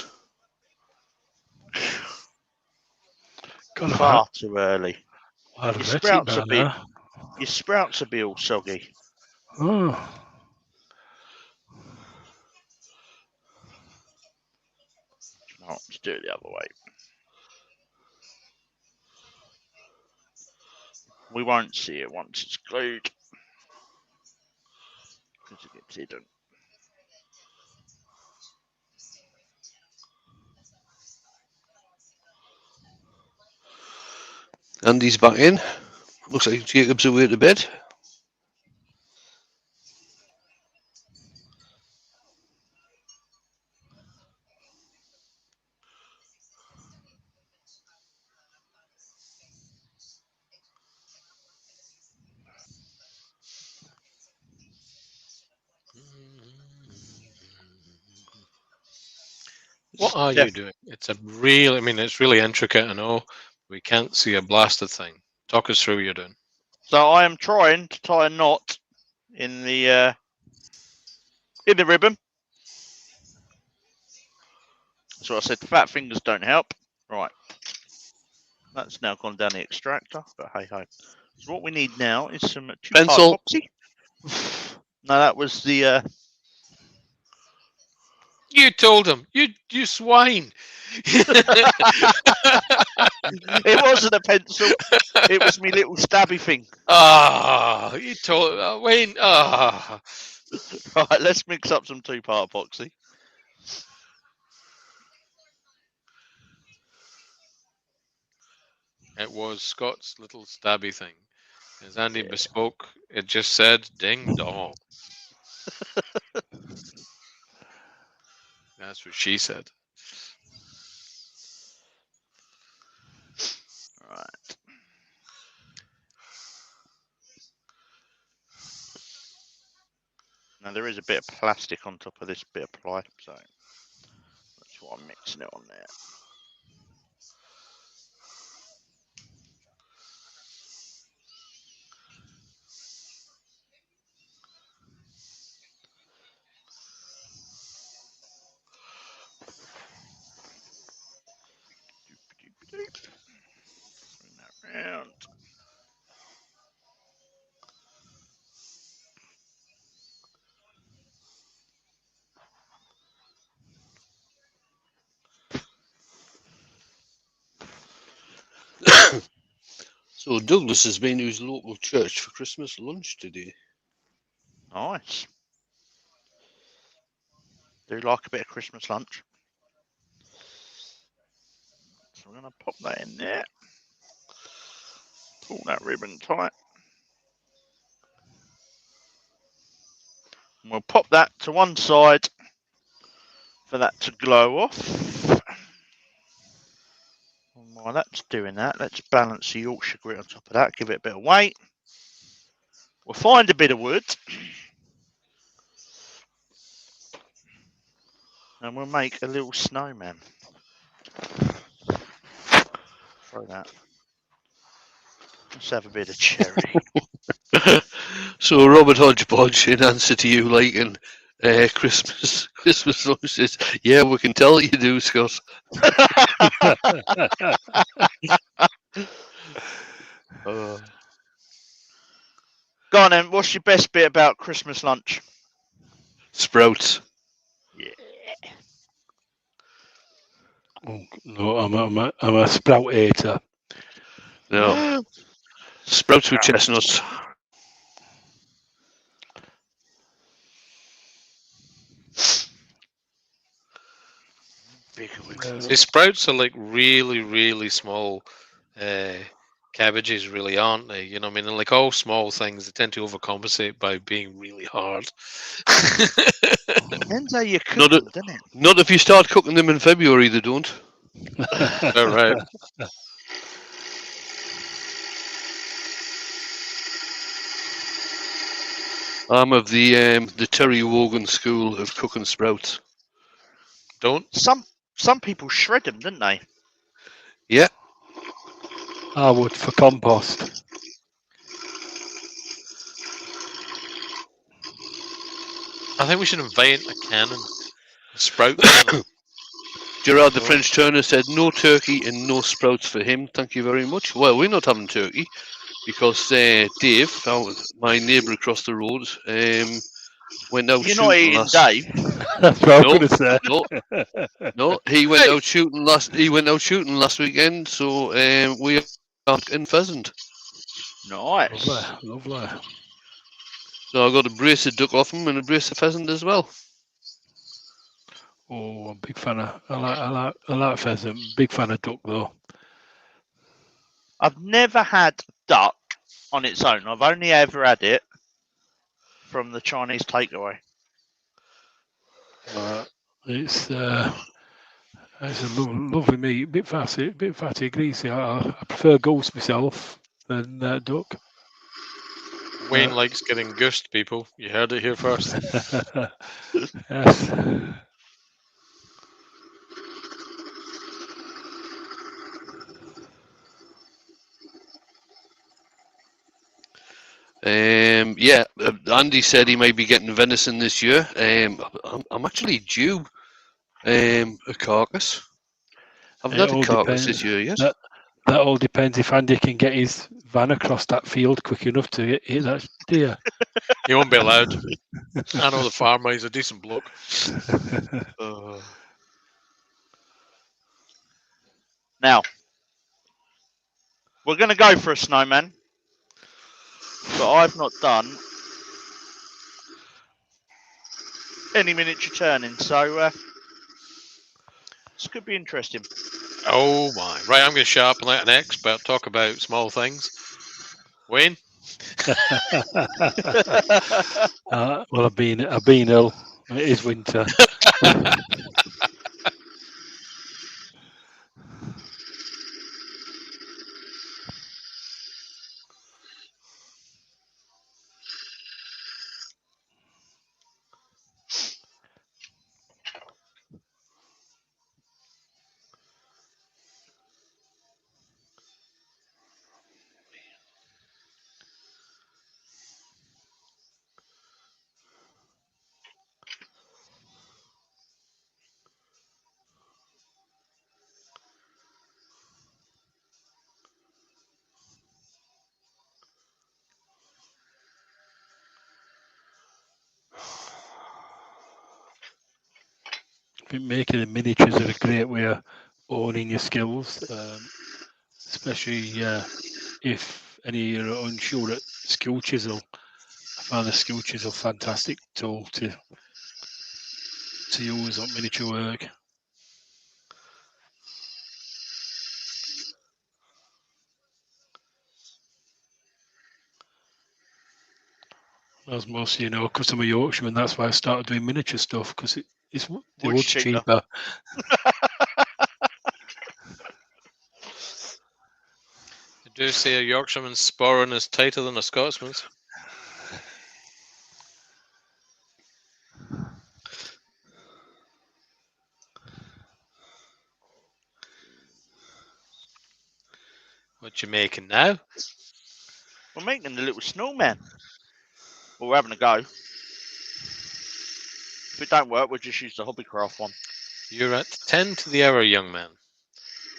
far too early. I'd Your have it sprouts by a bit. now. Your sprouts will be all soggy. Oh, No, let's do it the other way. We won't see it once it's glued, because it gets hidden. Andy's back in. Looks like Jacob's away to bed. What are you doing? It's it's really intricate, I know. We can't see a blasted thing. Talk us through what you're doing. So I am trying to tie a knot in the ribbon. So I said fat fingers don't help. Right. That's now gone down the extractor, but hey ho. So what we need now is some 2-part Pencil. epoxy. No, that was the You told him. You swine. it wasn't a pencil. It was me little stabby thing. Ah, you told Wayne. Ah, Right, let's mix up some 2-part epoxy. it was Scott's little stabby thing. As Andy bespoke, it just said ding dong. That's what she said. Right. Now there is a bit of plastic on top of this bit of ply, so that's why I'm mixing it on there. Bring that round. So Douglas has been to his local church for Christmas lunch today. Nice. Do like a bit of Christmas lunch. So I'm going to pop that in there. Pull that ribbon tight. And we'll pop that to one side for that to glow off. And while that's doing that, let's balance the Yorkshire grit on top of that, give it a bit of weight. We'll find a bit of wood. And we'll make a little snowman. Throw that. Let's have a bit of cherry. So Robert Hodgepodge, in answer to you liking Christmas lunch, says, "Yeah, we can tell you do, Scott." Go on then, what's your best bit about Christmas lunch? Sprouts. Yeah. oh, no, I'm a sprout hater. No. Sprouts with chestnuts. See, sprouts are like really, really small cabbages, really, aren't they? You know what I mean? And like all small things, they tend to overcompensate by being really hard. Depends how you cook Not a- them, doesn't it? Not if you start cooking them in February, they don't. All right. I'm of the Terry Wogan school of cooking sprouts. Don't. Some people shred them, don't they? Yeah. I would for compost. I think we should invent a cannon, a sprout cannon. Gerard the Oh. French turner said no turkey and no sprouts for him. Thank you very much. Well, we're not having turkey because Dave, my neighbour across the road, went out You're not shooting eating last. Dave. That's what No, I'm going to say. No, he went Hey. out shooting last. He went out shooting last weekend, so we are in pheasant. Nice. Lovely. So I got a brace of duck off him and a brace of pheasant as well. Oh, I'm a big fan of. I like pheasant. Big fan of duck though. I've never had duck on its own. I've only ever had it from the Chinese takeaway. It's a lovely meat, bit fatty, greasy. I prefer goose myself than duck. Wayne likes getting goosed, people. You heard it here first. Yes. Yeah, Andy said he may be getting venison this year. I'm actually due a carcass. I haven't It had a all carcass depends. this year yet. That all depends if Andy can get his van across that field quick enough to hit that deer. He won't be allowed. I know the farmer. He's a decent bloke. Now, we're going to go for a snowman, but I've not done any miniature turning, so this could be interesting. Oh my! Right, I'm going to sharpen that next. But talk about small things. Wayne. Well, I've been ill. It is winter. I think making the miniatures are a great way of owning your skills, especially if any are unsure at skill chisel. I find the skill chisel a fantastic tool to use on miniature work. As most of you know, because I'm a Yorkshireman, that's why I started doing miniature stuff, because the wood's cheaper. I do say a Yorkshireman's sporran is tighter than a Scotsman's. What you making now? We're making a little snowman. Well, we're having a go. If it don't work, we'll just use the Hobbycraft one. You're at 10 to the hour, young man.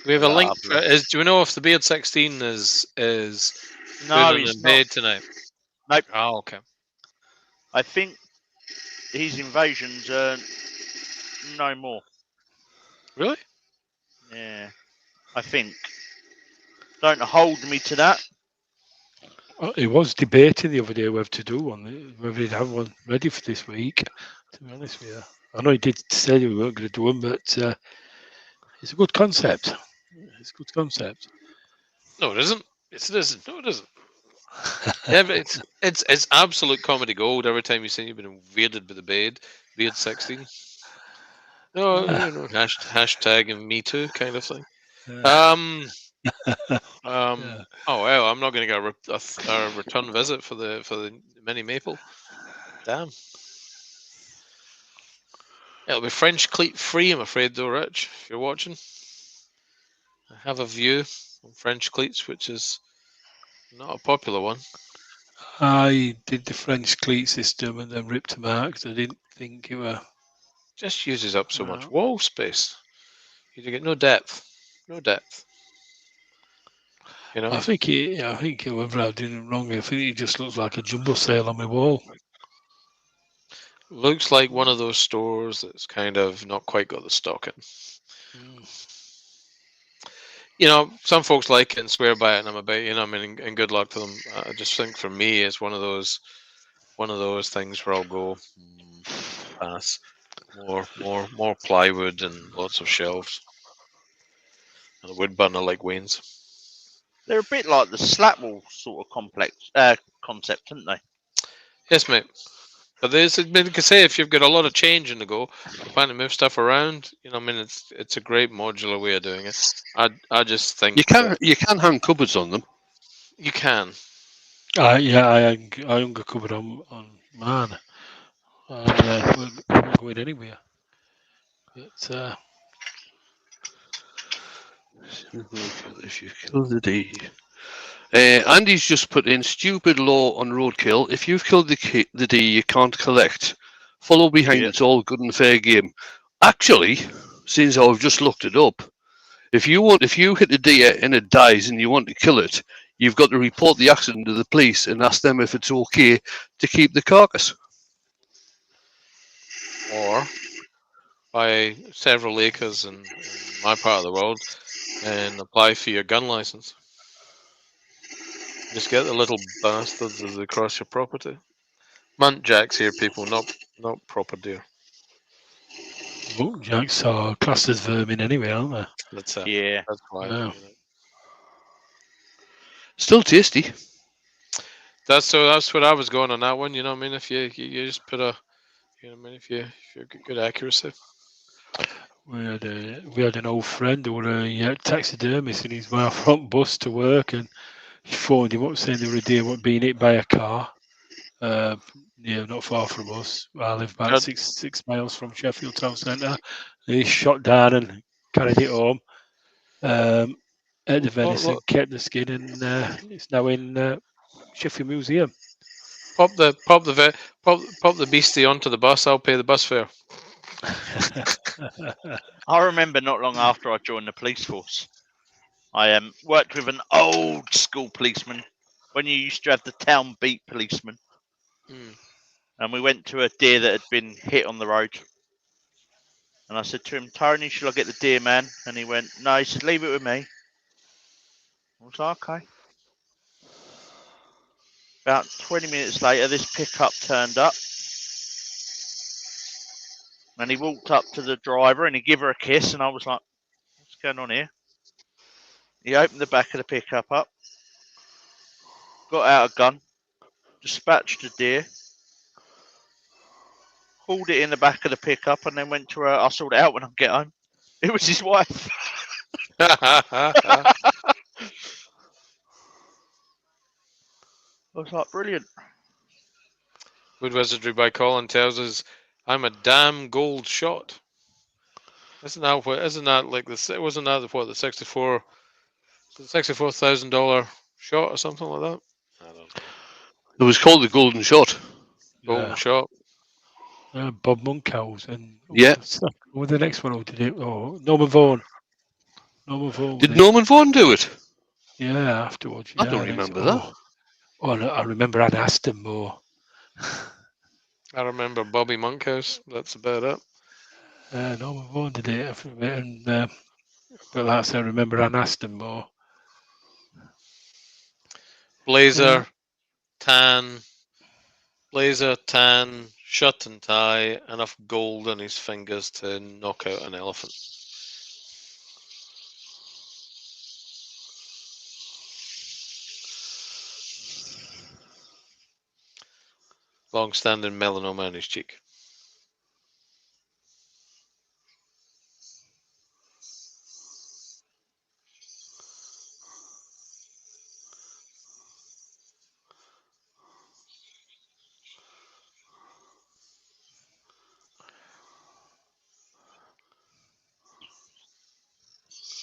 Do we have a link? Lovely. Do we know if the Beard 16 is No, good he's in not. bed tonight? Nope. Oh, okay. I think his invasions are no more. Really? Yeah, I think. Don't hold me to that. It was debating the other day whether to do one, whether he'd have one ready for this week. To be honest with you, I know he did say we weren't going to do one, but it's a good concept. It's a good concept. No, it isn't. Yes, it isn't. No, it isn't. Yeah, but it's absolute comedy gold every time you say you've been invaded by the beard 16. No, you know, hashtag and me too kind of thing. Yeah. Oh well, I'm not going to get a return visit for the mini maple. Damn. It'll be French cleat free, I'm afraid, though, Rich. If you're watching, I have a view on French cleats, which is not a popular one. I did the French cleat system and then ripped them out because I didn't think it were. Just uses up so much wall space. You get no depth. No depth. You know? I think whether I did it wrong, I think it just looks like a jumbo sale on my wall. Looks like one of those stores that's kind of not quite got the stock in. You know, some folks like it and swear by it, and I'm a bit, you know, I mean, and good luck to them. I just think for me, it's one of those things where I'll go pass. More plywood and lots of shelves. And a wood burner like Wayne's. They're a bit like the Slapwall sort of concept, aren't they? Yes, mate. But there's, I mean, like I say, if you've got a lot of change in the go, you're trying to move stuff around. You know, I mean, it's a great modular way of doing it. I just think You can hang cupboards on them. you can. I hung a cupboard on mine. We're going anywhere. But if you kill the D. Andy's just put in stupid law on roadkill. If you've killed the D, you can't collect. Follow behind. Yeah. It's all good and fair game. Actually, since I've just looked it up, if you hit the deer and it dies and you want to kill it, you've got to report the accident to the police and ask them if it's okay to keep the carcass. Or buy several acres in my part of the world and apply for your gun license. Just get the little bastards as they cross your property. Muntjacks here, people, not proper deer. Muntjacks are classed as vermin anyway, aren't they? That's Yeah. That's why. Yeah. You know. Still tasty. That's what I was going on that one. You know what I mean? If you just put a, you know what I mean? If you get good accuracy. We had an old friend who was a taxidermist, and he's my front bus to work, and he phoned him up saying there were a deer being hit by a car. Not far from us. I live about 6 miles from Sheffield town centre. He shot down and carried it home. At the venison, kept the skin, and it's now in Sheffield Museum. Pop the beastie onto the bus. I'll pay the bus fare. I remember not long after I joined the police force, I worked with an old school policeman when you used to have the town beat policeman. And we went to a deer that had been hit on the road. And I said to him, Tony, shall I get the deer, man? And he went, no, he said, leave it with me. I was like, okay. About 20 minutes later, this pickup turned up. And he walked up to the driver and he gave her a kiss. And I was like, what's going on here? He opened the back of the pickup up, got out a gun, dispatched a deer, hauled it in the back of the pickup, and then went to her. I'll sort it out when I get home. It was his wife. I was like, brilliant. Wood Wizardry by Colin tells us, I'm a damn gold shot. Isn't that like the, wasn't that what, the $64,000 shot or something like that? I don't know. It was called the Golden Shot. Golden shot. Bob Monkhouse and Yeah. What was the next one who did it? Oh, Norman Vaughan. Did Norman Vaughan do it? Yeah, afterwards. I don't remember that. Oh, no, I remember Anne Aston more. I remember Bobby Monkhouse. That's about it. Norman Vaughan did it, and but like I said, I remember Anne Aston more. blazer, tan, shirt and tie, enough gold on his fingers to knock out an elephant. Long-standing melanoma on his cheek.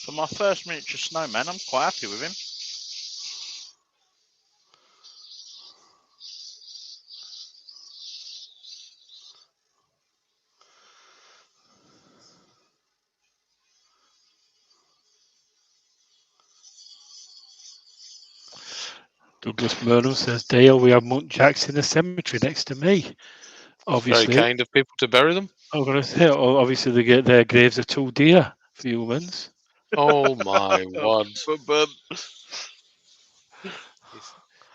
For my first miniature snowman, I'm quite happy with him. Douglas Murnham says, Dale, we have muntjacs in the cemetery next to me. Obviously, Very kind of people to bury them. I'm going to say, obviously, they get their graves are too dear for humans. Oh my word! But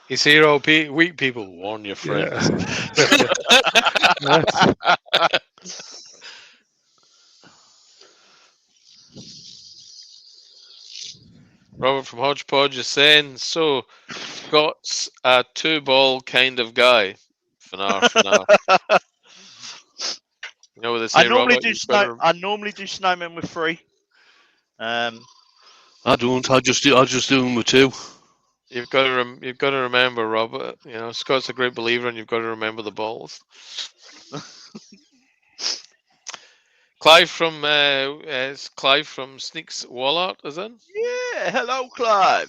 He's here, all weak people. Warn your friends. Yes. Robert from Hodgepodge is saying, so Scott's a two-ball kind of guy. Fanar. You know what they say, I normally Robert? do snowmen with 3. I don't. I just do them with 2. You've got to remember, Robert. You know, Scott's a great believer, and you've got to remember the balls. Clive from Sneaks Wallart is in. Yeah, hello, Clive.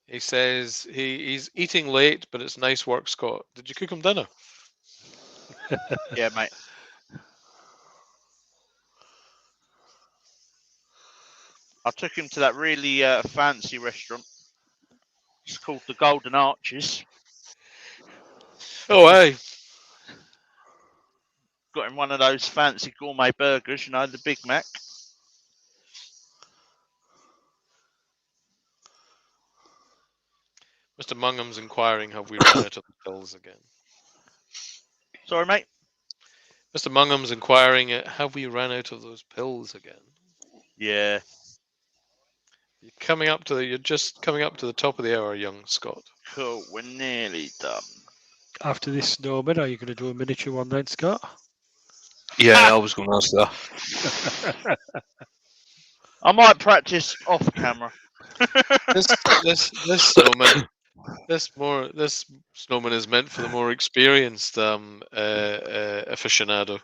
He says he's eating late, but it's nice work, Scott. Did you cook him dinner? Yeah, mate. I took him to that really fancy restaurant. It's called the Golden Arches. Oh, hey. Got him one of those fancy gourmet burgers, you know, the Big Mac. Mr. Mungham's inquiring, have we run out of the pills again? Sorry, mate. Mr. Mungham's inquiring, have we run out of those pills again? Yeah. You're just coming up to the top of the hour, young Scott. Cool. We're nearly done. After this snowman, are you going to do a miniature one then, Scott? Yeah, I was going to ask that. I might practice off camera. This snowman, this snowman is meant for the more experienced aficionado.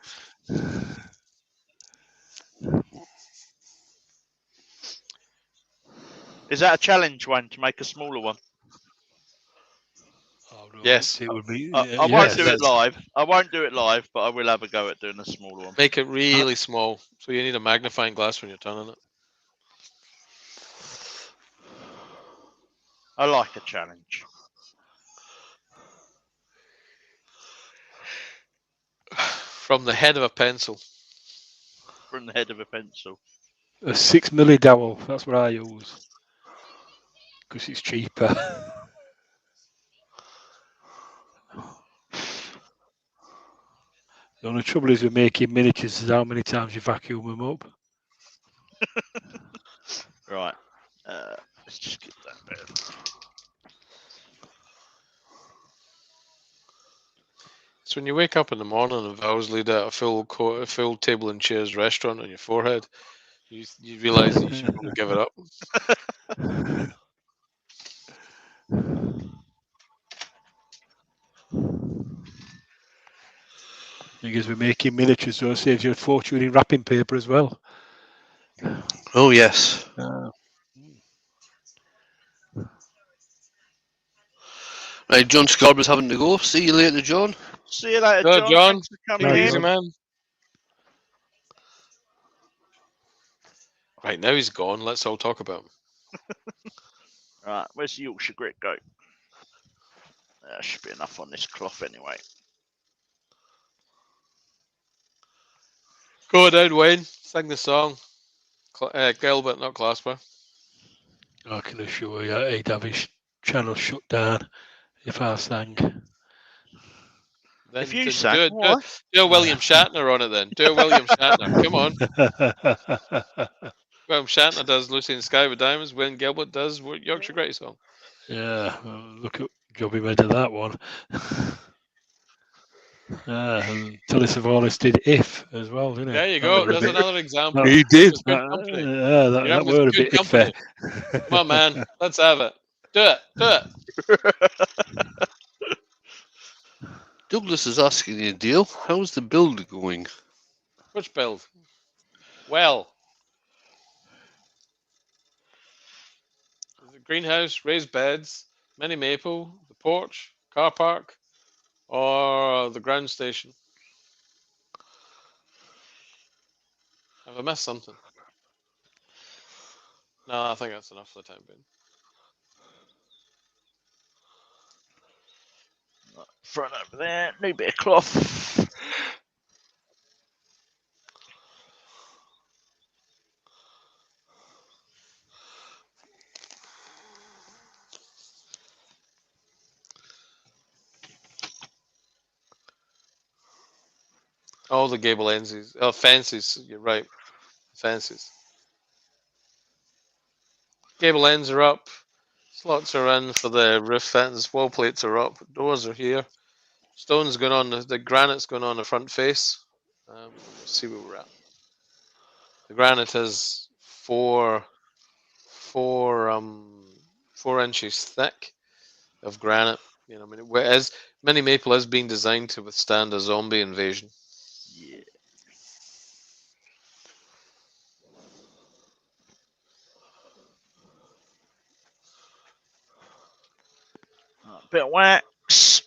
Is that a challenge one to make a smaller one? Oh, no, Yes. it would be. I won't do it live. I won't do it live, but I will have a go at doing a smaller one. Make it really small, so you need a magnifying glass when you're turning it. I like a challenge. From the head of a pencil. From the head of a pencil. A 6mm dowel. That's what I use because it's cheaper. The only trouble is with making miniatures is how many times you vacuum them up. Right. Let's just get that bit. So when you wake up in the morning and vows laid out a full table and chairs restaurant on your forehead, you realise that you should probably give it up. Because we're making miniatures, so it saves you a fortune in wrapping paper as well. Oh, yes. Right, John Scarborough's having to go. See you later, John. See you later, Go, John. John. Thanks for coming Take it in. easy, man. Right, now he's gone. Let's all talk about him. Right, where's the Yorkshire grit go? There should be enough on this cloth anyway. Go down, Wayne. Sing the song. Gilbert, not Clasper. I can assure you, he'd have his channel shut down if I sang. Then If you do sang, it. why? Do a William Shatner on it then. Do a William Shatner. Come on. William Shatner does Lucy in the Sky with Diamonds. Wayne Gilbert does Yorkshire Great Song. Yeah, look at job he made of that one. And Tilly Savalas did If as well, didn't he? There you That go. were a There's bit- another example. that- He did. It's good company. that You're were a good bit company. iffy. Come on, man. Let's have it. Do it. Do it. Douglas is asking you, Dale, how's the build going? Which build? Well, the greenhouse, raised beds, mini maple, the porch, car park, or the ground station. Have I missed something? No, I think that's enough for the time being. Front over there, new bit of cloth. Oh, the gable ends. Oh, fences. You're right. Fences. Gable ends are up. Slots are in for the roof fence. Wall plates are up. Doors are here. Stone's going on. The granite's going on the front face. Let's see where we're at. The granite is four 4 inches thick of granite. You know, I mean, as mini maple is being designed to withstand a zombie invasion. Yeah. Bit of wax.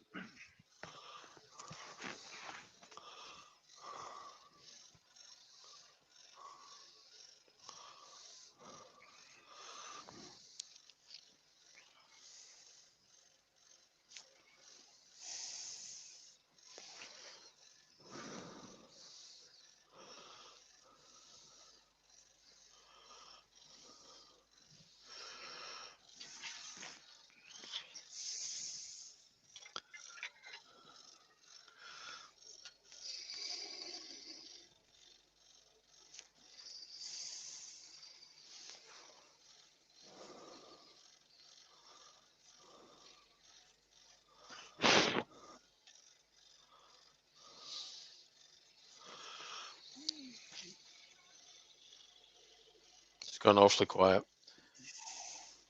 It's gone awfully quiet.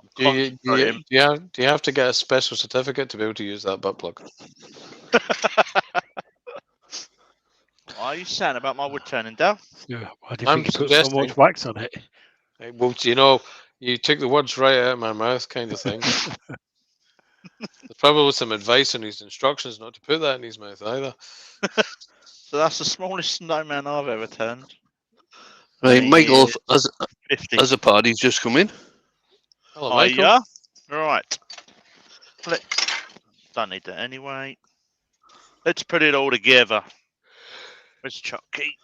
I'm Do you, do, you, concentrating. do you have to get a special certificate to be able to use that butt plug? What are you saying about my wood turning, Dale? Yeah, why do you I'm think you put so much suggesting. wax on it? Well, you know, you took the words right out of my mouth, kind of thing. There's probably some advice in his instructions not to put that in his mouth either. So that's the smallest snowman I've ever turned. Right, And it Michael, is 50. as a party's just come in. Hello, Michael. Hiya. Right. Don't need that anyway. Let's put it all together. Where's Chucky?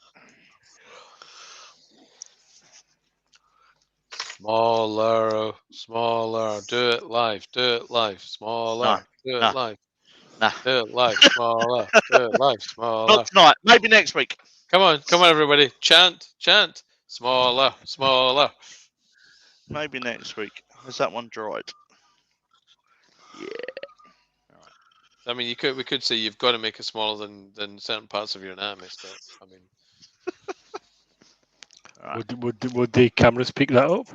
Smaller, smaller. Do it live. Do it live. Smaller. No, Do it no. live. Nah. Do it live. Smaller. Do it live. Smaller. Not tonight. Maybe next week. Come on, everybody. Chant, chant. Smaller, smaller. Maybe next week. Has that one dried? Yeah. I mean, we could say you've got to make it smaller than certain parts of your anatomy. But I mean, Right. Would the cameras pick that up?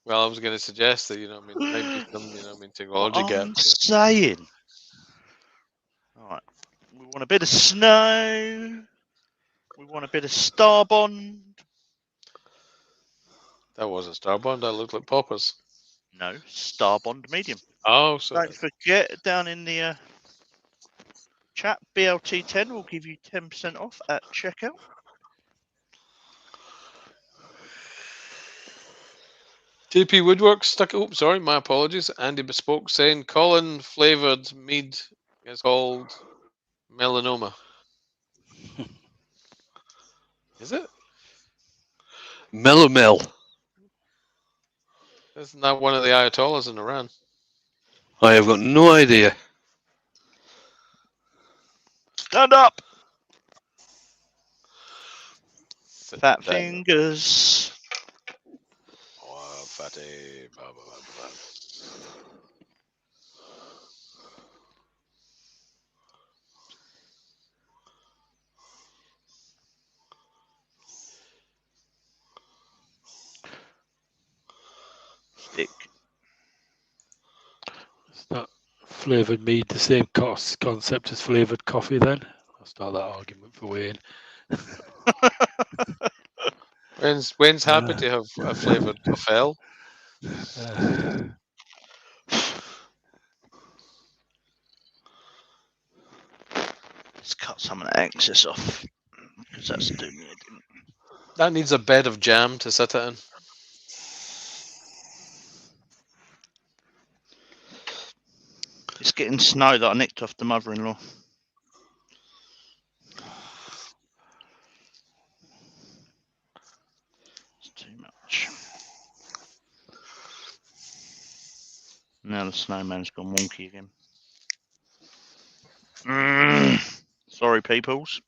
well, I was going to suggest that there might be some technology What gap I'm here. saying. All right. We want a bit of snow. We want a bit of Starbond. That wasn't Starbond. That looked like Poppers. No, Starbond medium. Oh, so Don't forget, down in the chat, BLT10 will give you 10% off at checkout. JP Woodworks stuck. Oh, sorry, my apologies. Andy Bespoke saying Colin flavored mead is called melanoma. Is it? Melomel. Isn't that one of the Ayatollahs in Iran? I have got no idea. Stand up, Sit fat down. fingers. Oh, fatty. Blah, blah, blah, blah. Stick. It's not flavoured mead the same concept as flavoured coffee then? I'll start that argument for Wayne. When's happy to have a flavoured coffee. Let's cut some of the excess off because that's doing me in. That needs a bed of jam to sit it in. It's getting snow that I nicked off the mother-in-law. It's too much. Now the snowman's gone wonky again. Sorry, peoples.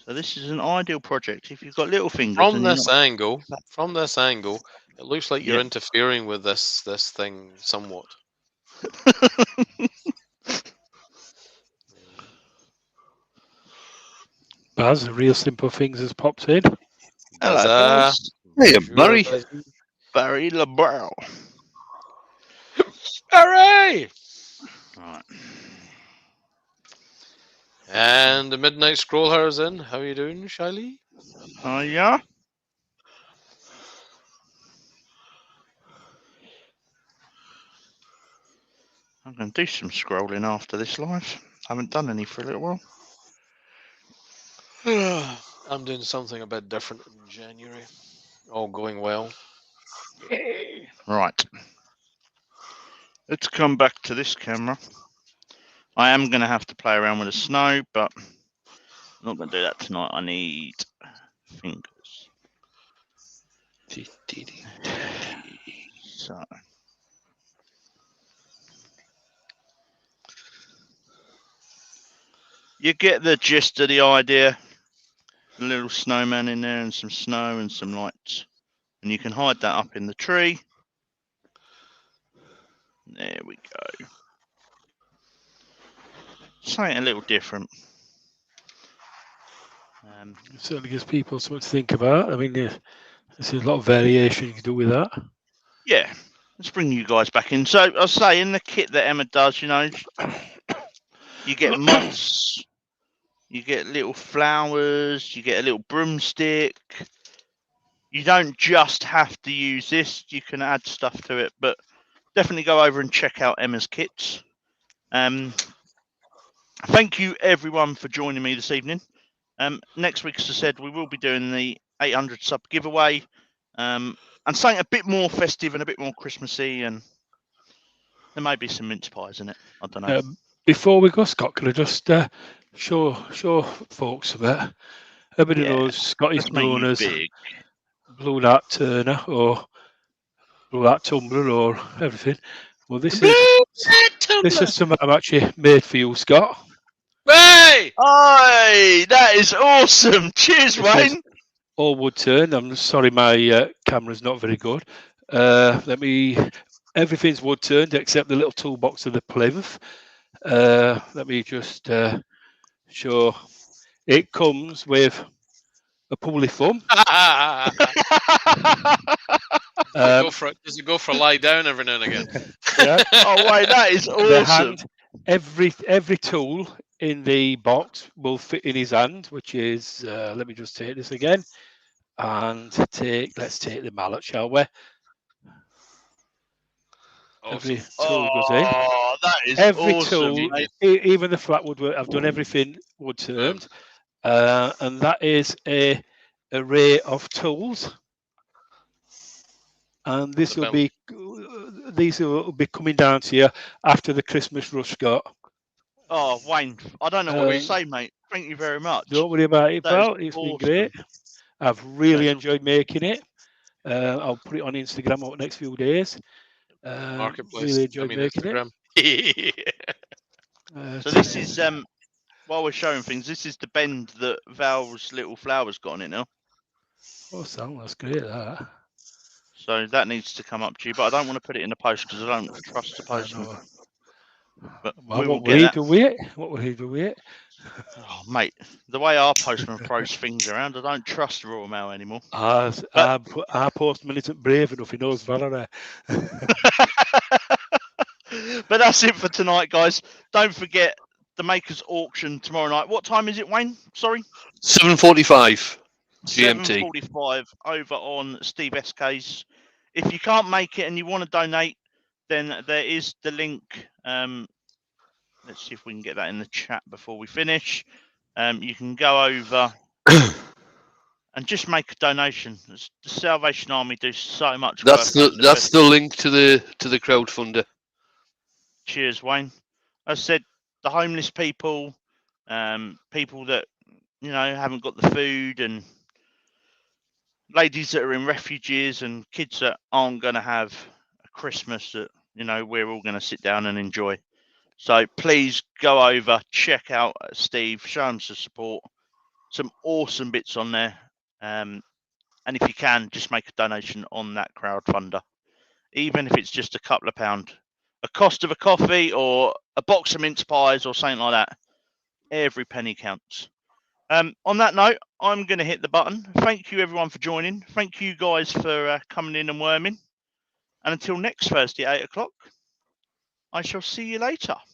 So this is an ideal project if you've got little fingers. From and you're this not... angle, it looks like you're Yeah. interfering with this thing somewhat. Baz, the real simple things has popped in. Hello, Buzzer. Buzz. Hey, Barry. Barry LeBrow. Hooray! Right. And the Midnight Scroller is in. How are you doing, Shiley? Oh, yeah? I'm going to do some scrolling after this live. I haven't done any for a little while. I'm doing something a bit different in January. All going well. Right. Let's come back to this camera. I am going to have to play around with the snow, but I'm not going to do that tonight. I need fingers. So. You get the gist of the idea. A little snowman in there and some snow and some lights. And you can hide that up in the tree. There we go. Something a little different. It certainly gives people something to think about. I mean, there's a lot of variation you can do with that. Yeah, let's bring you guys back in. So I'll say in the kit that Emma does, you know, you get moss, you get little flowers, you get a little broomstick. You don't just have to use this, you can add stuff to it, but definitely go over and check out Emma's kits. Thank you everyone for joining me this evening. Next week, as I said, we will be doing the 800 sub giveaway, and something a bit more festive and a bit more Christmassy, and there may be some mince pies in it. I don't know. Before we go, Scott, can I just show folks a bit? Everybody knows Scott is Let's make known you as big. Bluelight Turner or Bluelight Tumbler or everything. Well, this is something I've actually made for you, Scott. Hey! Aye, that is awesome. Cheers, It says, Wayne. all wood turned. I'm sorry, my camera's not very good. Everything's wood turned except the little toolbox of the plinth. Let me just show. It comes with a pulley thumb. Does it go for lie down every now and again? Yeah. Oh, wait, that is The awesome. hand, every tool in the box will fit in his hand, which is let me just take this again and let's take the mallet, shall we? Awesome. Every tool goes in. Oh, that is Every awesome. tool, Mate. even the flat woodwork, I've done everything wood turned, and that is a array of tools. And this will be these will be coming down to you after the Christmas rush, Scott. Oh, Wayne, I don't know what to Um, say, mate. Thank you very much. Don't worry about it, That is pal. It's been awesome. great. I've really That's enjoyed making it. I'll put it on Instagram over the next few days. Marketplace. Really enjoyed making Instagram. it. So this is while we're showing things, this is the bend that Val's little flower's got on it now. Oh, Sam, that's great. That. So that needs to come up to you, but I don't want to put it in the post because I don't trust the I postman. know. But Well, we will what will get he that. do with it? What will he do with it? Oh, mate, the way our postman throws things around, I don't trust the Royal Mail anymore. Our postman isn't brave enough. He knows Valerie. But that's it for tonight, guys. Don't forget the Makers Auction tomorrow night. What time is it, Wayne? Sorry? 7:45 GMT. 7:45 over on Steve SK's. If you can't make it and you want to donate, then there is the link. Let's see if we can get that in the chat before we finish. You can go over and just make a donation. The Salvation Army do so much That's work. the link to the crowdfunder. Cheers, Wayne. As I said, the homeless people, people that haven't got the food, and ladies that are in refuges, and kids that aren't going to have a Christmas that we're all going to sit down and enjoy. So please go over, check out Steve, show him some support. Some awesome bits on there. And if you can, just make a donation on that crowdfunder. Even if it's just a couple of pounds. A cost of a coffee or a box of mince pies or something like that. Every penny counts. On that note, I'm going to hit the button. Thank you, everyone, for joining. Thank you, guys, for coming in and worming. And until next Thursday at 8 o'clock, I shall see you later.